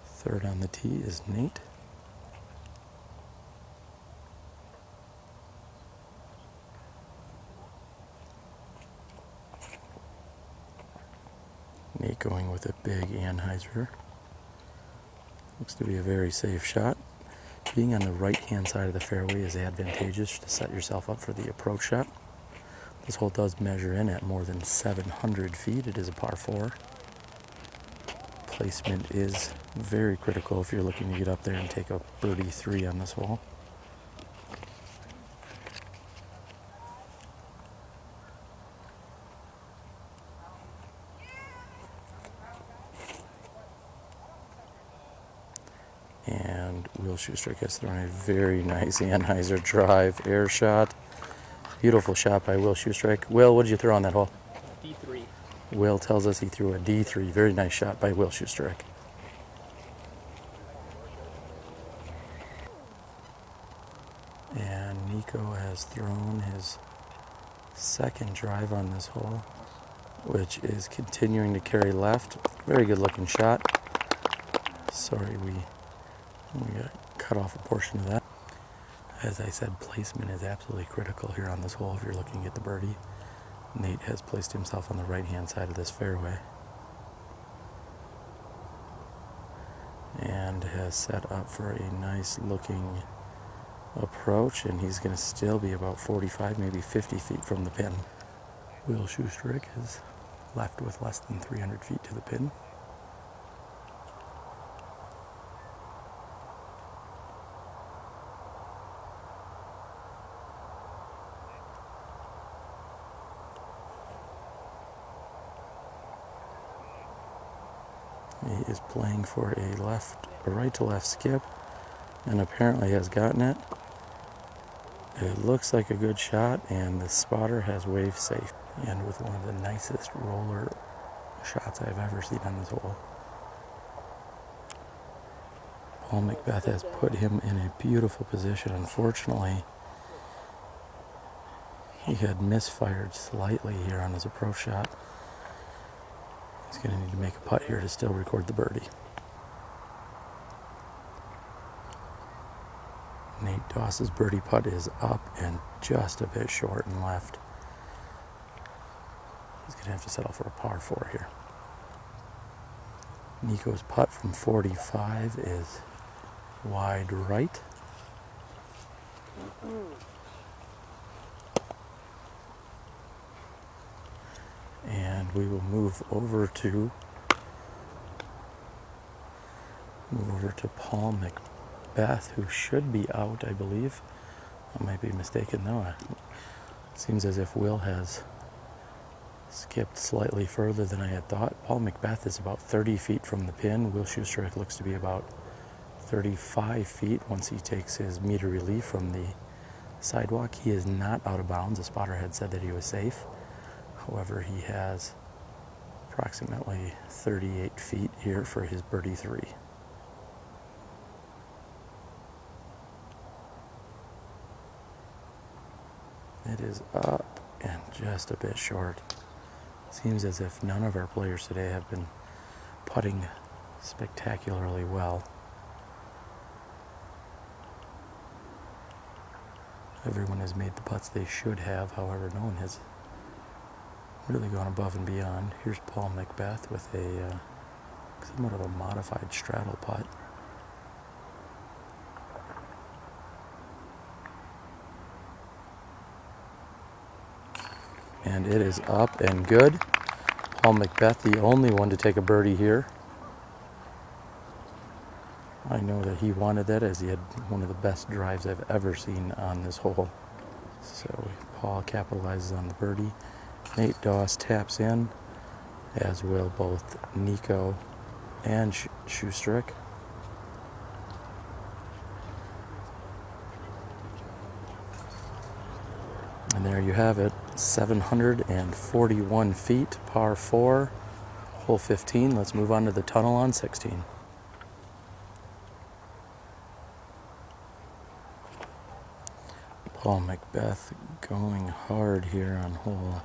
Third on the tee is Nate. Nate going with a big anhyzer. Looks to be a very safe shot. Being on the right-hand side of the fairway is advantageous to set yourself up for the approach shot. This hole does measure in at more than 700 feet. It is a par 4. Placement is very critical if you're looking to get up there and take a birdie 3 on this hole. And Will Schusterick has thrown a very nice anhyzer drive air shot. Beautiful shot by Will Schusterick. Will, what did you throw on that hole? D3. Will tells us he threw a D3. Very nice shot by Will Schusterick. And Nikko has thrown his second drive on this hole, which is continuing to carry left. Very good looking shot. Sorry, we got cut off a portion of that. As I said, placement is absolutely critical here on this hole if you're looking to get the birdie. Nate has placed himself on the right-hand side of this fairway and has set up for a nice looking approach, and he's going to still be about 45, maybe 50 feet from the pin. Will Schusterick is left with less than 300 feet to the pin. He is playing for a right to left skip, and apparently has gotten it. It looks like a good shot, and the spotter has waved safe. And with one of the nicest roller shots I've ever seen on this hole. Paul McBeth has put him in a beautiful position. Unfortunately, he had misfired slightly here on his approach shot. He's going to need to make a putt here to still record the birdie. Nate Doss's birdie putt is up and just a bit short and left. He's going to have to settle for a par 4 here. Nikko's putt from 45 is wide right. And we will move over to Paul McBeth, who should be out, I believe. I might be mistaken though. It seems as if Will has skipped slightly further than I had thought. Paul McBeth is about 30 feet from the pin. Will Schusterick looks to be about 35 feet once he takes his meter relief from the sidewalk. He is not out of bounds. The spotter had said that he was safe. However, he has approximately 38 feet here for his birdie 3. It is up and just a bit short. Seems as if none of our players today have been putting spectacularly well. Everyone has made the putts they should have, however, no one has really gone above and beyond. Here's Paul McBeth with a somewhat of a modified straddle putt. And it is up and good. Paul McBeth, the only one to take a birdie here. I know that he wanted that, as he had one of the best drives I've ever seen on this hole. So Paul capitalizes on the birdie. Nate Doss taps in, as will both Nikko and Schusterick. And there you have it, 741 feet, par 4, hole 15. Let's move on to the tunnel on 16. Paul McBeth going hard here on hole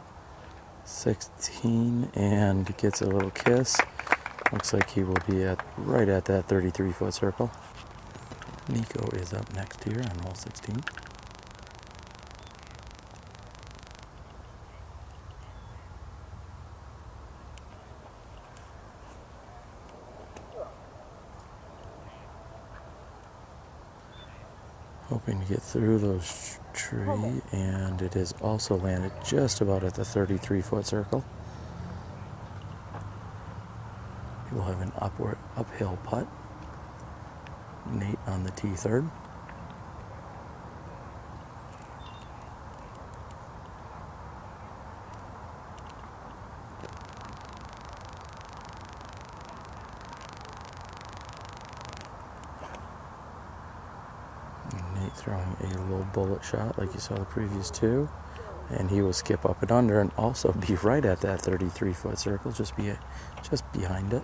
16 and gets a little kiss. Looks like he will be right at that 33-foot circle. Nikko is up next here on hole 16. Hoping to get through those tree, and it is also landed just about at the 33-foot circle. He will have an uphill putt. Nate on the tee third. Nate throwing a little bullet shot like you saw the previous two, and he will skip up and under and also be right at that 33-foot circle, just behind it.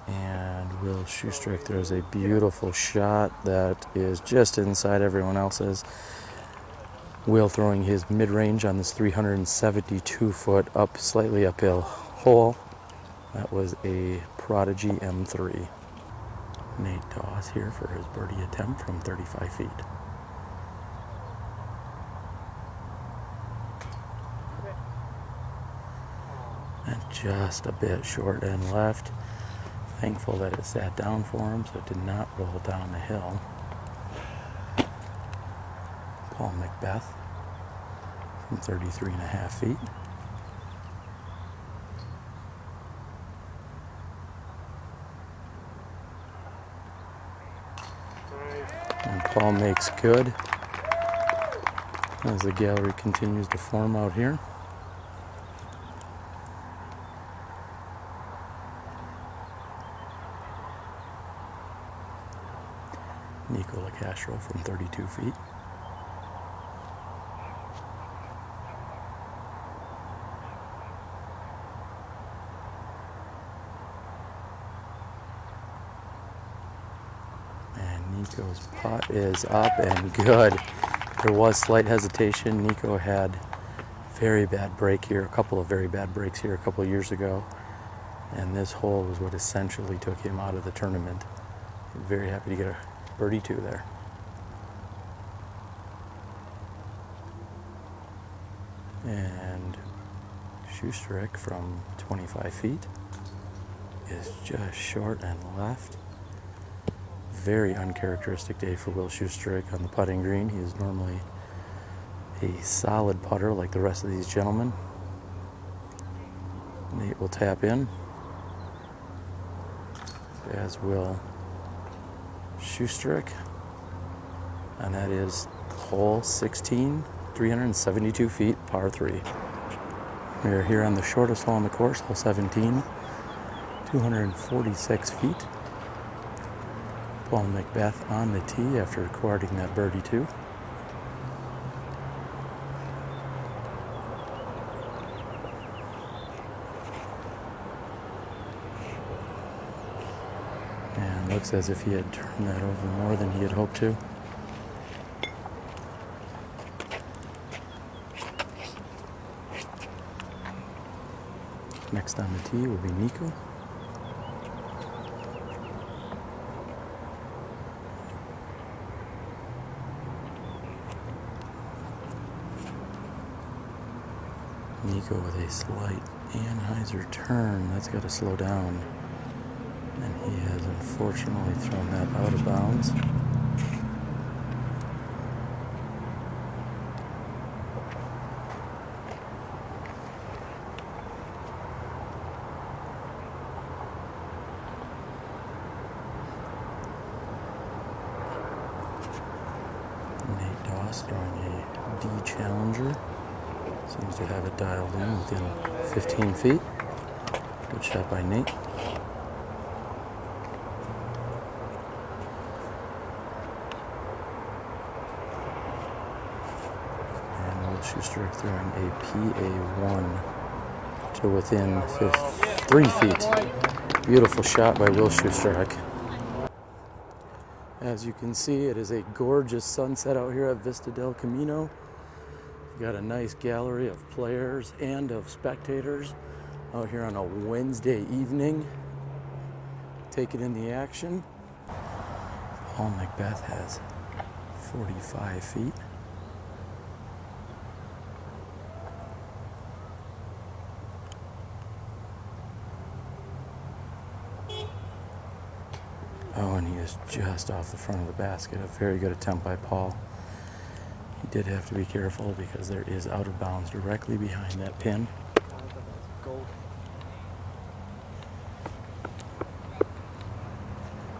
And Will Schusterick throws a beautiful shot that is just inside everyone else's. Will throwing his mid-range on this 372-foot slightly uphill hole. That was a Prodigy M3. Nate Doss here for his birdie attempt from 35 feet. And just a bit short and left. Thankful that it sat down for him, so it did not roll down the hill. Paul McBeth from 33.5 feet. And Paul makes good as the gallery continues to form out here. Nikko Locastro from 32 feet. Nikko's putt is up and good. There was slight hesitation. Nikko had very bad break here, a couple of very bad breaks here a couple of years ago, and this hole was what essentially took him out of the tournament. Very happy to get a birdie two there. And Schusterick from 25 feet is just short and left. Very uncharacteristic day for Will Schusterick on the putting green. He is normally a solid putter like the rest of these gentlemen. Nate will tap in, as will Schusterick. And that is hole 16, 372 feet, par 3. We are here on the shortest hole on the course, hole 17, 246 feet. Paul McBeth on the tee after recording that birdie two. And looks as if he had turned that over more than he had hoped to. Next on the tee will be Nikko. Nikko with a slight Anheuser turn. That's got to slow down. And he has unfortunately thrown that out of bounds. Nate Doss throwing a D Challenger. Seems to have it dialed in within 15 feet. Good shot by Nate. And Will Schusterick throwing a PA1 to within 3 feet. Beautiful shot by Will Schusterick. As you can see, it is a gorgeous sunset out here at Vista del Camino. You got a nice gallery of players and of spectators out here on a Wednesday evening, taking in the action. Paul McBeth has 45 feet. Oh, and he is just off the front of the basket. A very good attempt by Paul. He did have to be careful because there is out of bounds directly behind that pin.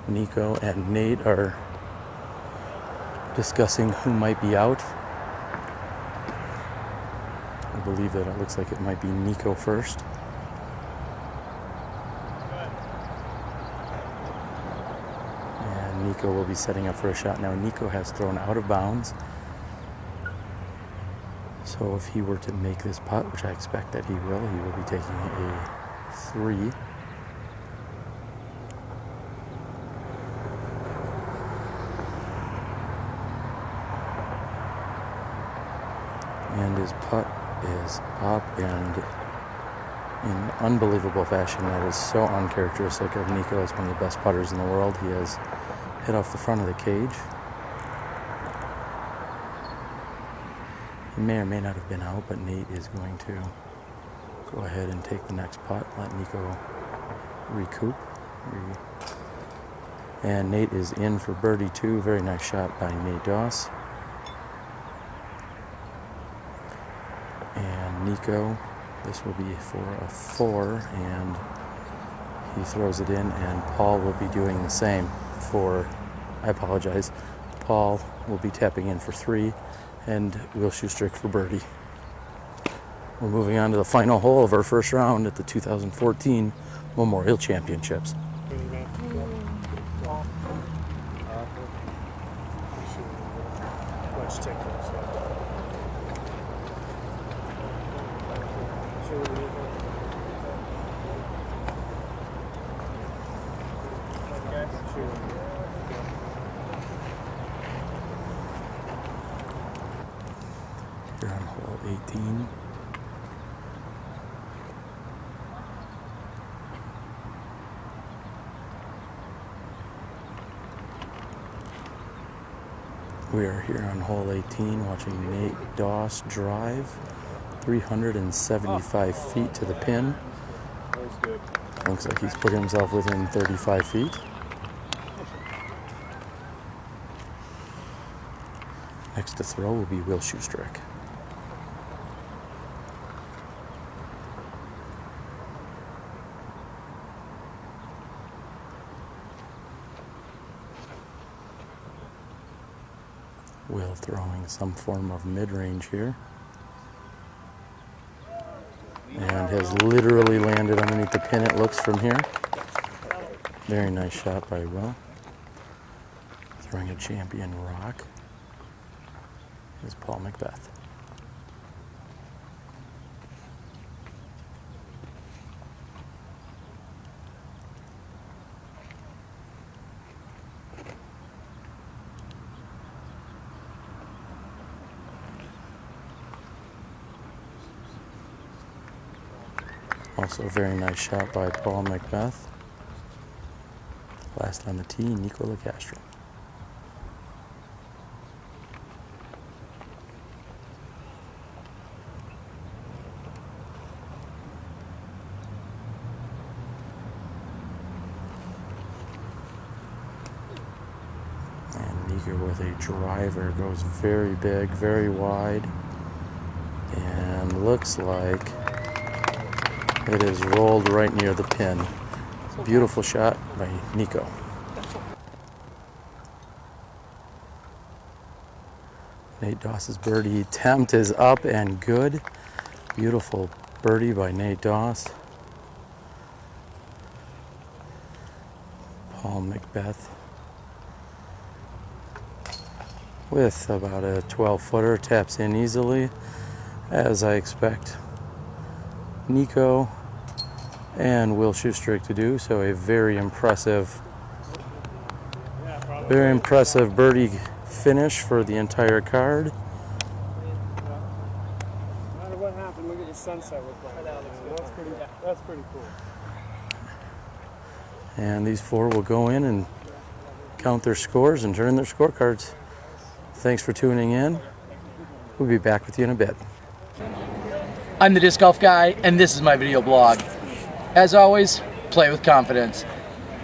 Nikko and Nate are discussing who might be out. I believe that it looks like it might be Nikko first. And Nikko will be setting up for a shot now. Nikko has thrown out of bounds. So if he were to make this putt, which I expect that he will be taking a 3. And his putt is up and in unbelievable fashion. That is so uncharacteristic of Nikko. As one of the best putters in the world. He has hit off the front of the cage. He may or may not have been out, but Nate is going to go ahead and take the next putt, let Nikko recoup. And Nate is in for birdie 2. Very nice shot by Nate Doss. And Nikko, this will be for a 4, and he throws it in, and Paul will be doing the same for, I apologize, Paul will be tapping in for 3, and Will Schusterick for birdie. We're moving on to the final hole of our first round at the 2014 Memorial Championships. Here on hole 18. We are here on hole 18 watching Nate Doss drive 375 feet to the pin. Looks like he's put himself within 35 feet. Next to throw will be Will Schusterick. Will throwing some form of mid-range here. And has literally landed underneath the pin, it looks from here. Very nice shot by Will. Throwing a champion rock is Paul McBeth. Also a very nice shot by Paul McBeth. Last on the tee, Nikko Locastro. here with a driver. Goes very big, very wide, and looks like it is rolled right near the pin. Beautiful shot by Nikko. Nate Doss's birdie attempt is up and good. Beautiful birdie by Nate Doss. Paul McBeth with about a 12-footer, taps in easily, as I expect Nikko and Will Schusterick to do. So a very impressive birdie finish for the entire card. No matter what happened, look at your sunset look like. That's pretty cool. And these four will go in and count their scores and turn in their scorecards. Thanks for tuning in. We'll be back with you in a bit. I'm the Disc Golf Guy, and this is my video blog. As always, play with confidence.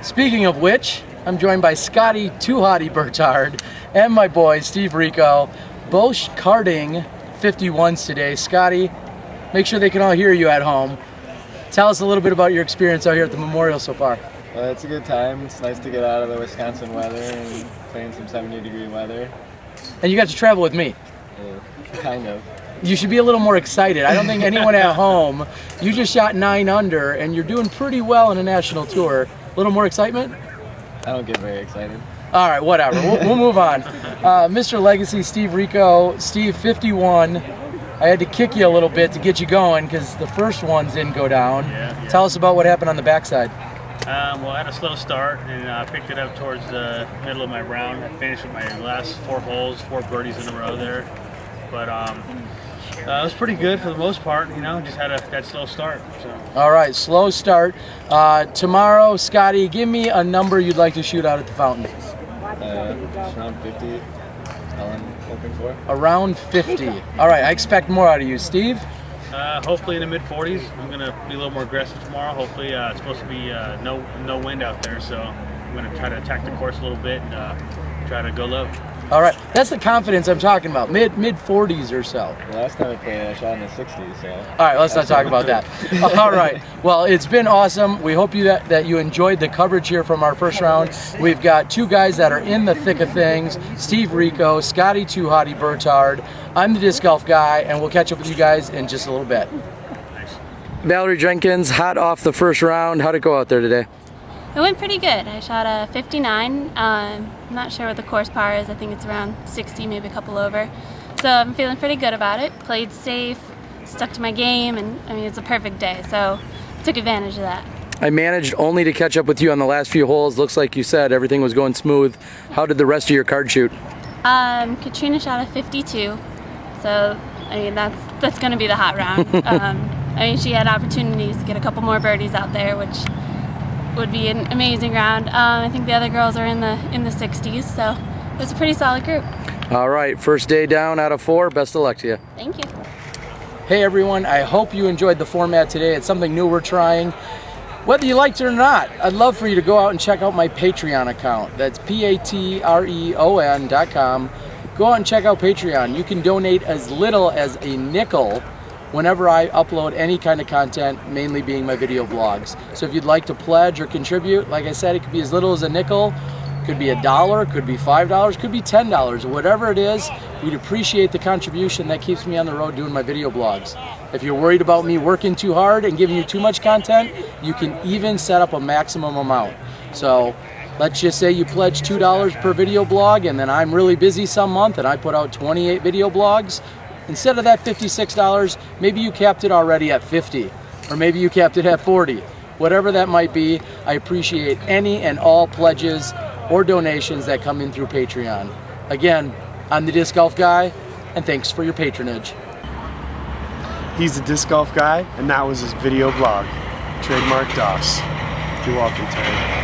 Speaking of which, I'm joined by Scotty Too Hottie Bertard and my boy Steve Rico, both carding 51s today. Scotty, make sure they can all hear you at home. Tell us a little bit about your experience out here at the Memorial so far. It's a good time. It's nice to get out of the Wisconsin weather and play in some 70-degree weather. And you got to travel with me. Kind of. You should be a little more excited. I don't think anyone at home, you just shot 9 under and you're doing pretty well in a national tour. A little more excitement? I don't get very excited. All right, whatever. We'll move on. Mr. Legacy, Steve Rico. Steve, 51. I had to kick you a little bit to get you going because the first ones didn't go down. Yeah. Tell us about what happened on the backside. Well, I had a slow start and picked it up towards the middle of my round. I finished with my last 4 holes, 4 birdies in a row there. But it was pretty good for the most part, you know, just had that slow start. So. All right, slow start. Tomorrow, Scotty, give me a number you'd like to shoot out at the fountain. Just around 50. All I'm hoping for. Around 50. All right, I expect more out of you. Steve? Hopefully in the mid-40s. I'm going to be a little more aggressive tomorrow. Hopefully it's supposed to be no wind out there, so I'm going to try to attack the course a little bit and try to go low. All right, that's the confidence I'm talking about, mid-40s or so. Last time I played, I shot in the 60s, so. All right, let's not talk about that. All right, well, it's been awesome. We hope that you enjoyed the coverage here from our first round. We've got 2 guys that are in the thick of things, Steve Rico, Scotty Too Hottie Bertard. I'm the Disc Golf Guy, and we'll catch up with you guys in just a little bit. Thanks. Valerie Jenkins, hot off the first round. How'd it go out there today? It went pretty good. I shot a 59. I'm not sure what the course par is. I think it's around 60, maybe a couple over. So I'm feeling pretty good about it. Played safe, stuck to my game, and I mean, it's a perfect day. So took advantage of that. I managed only to catch up with you on the last few holes. Looks like you said everything was going smooth. How did the rest of your card shoot? Katrina shot a 52. So, I mean, that's going to be the hot round. I mean, she had opportunities to get a couple more birdies out there, which would be an amazing round. I think the other girls are in the 60s, so it was a pretty solid group. All right, first day down out of 4. Best of luck to you. Thank you. Hey everyone, I hope you enjoyed the format today. It's something new we're trying. Whether you liked it or not, I'd love for you to go out and check out my Patreon account. That's patreon.com. Go out and check out Patreon. You can donate as little as a nickel whenever I upload any kind of content, mainly being my video blogs. So if you'd like to pledge or contribute, like I said, it could be as little as a nickel, could be $1, could be $5, could be $10, whatever it is. We'd appreciate the contribution. That keeps me on the road doing my video blogs. If you're worried about me working too hard and giving you too much content, you can even set up a maximum amount. So let's just say you pledge $2 per video blog, and then I'm really busy some month and I put out 28 video blogs. Instead of that $56, maybe you capped it already at 50, or maybe you capped it at 40. Whatever that might be, I appreciate any and all pledges or donations that come in through Patreon. Again, I'm the Disc Golf Guy, and thanks for your patronage. He's the Disc Golf Guy, and that was his video blog. Trademark Doss. You're welcome, Terry.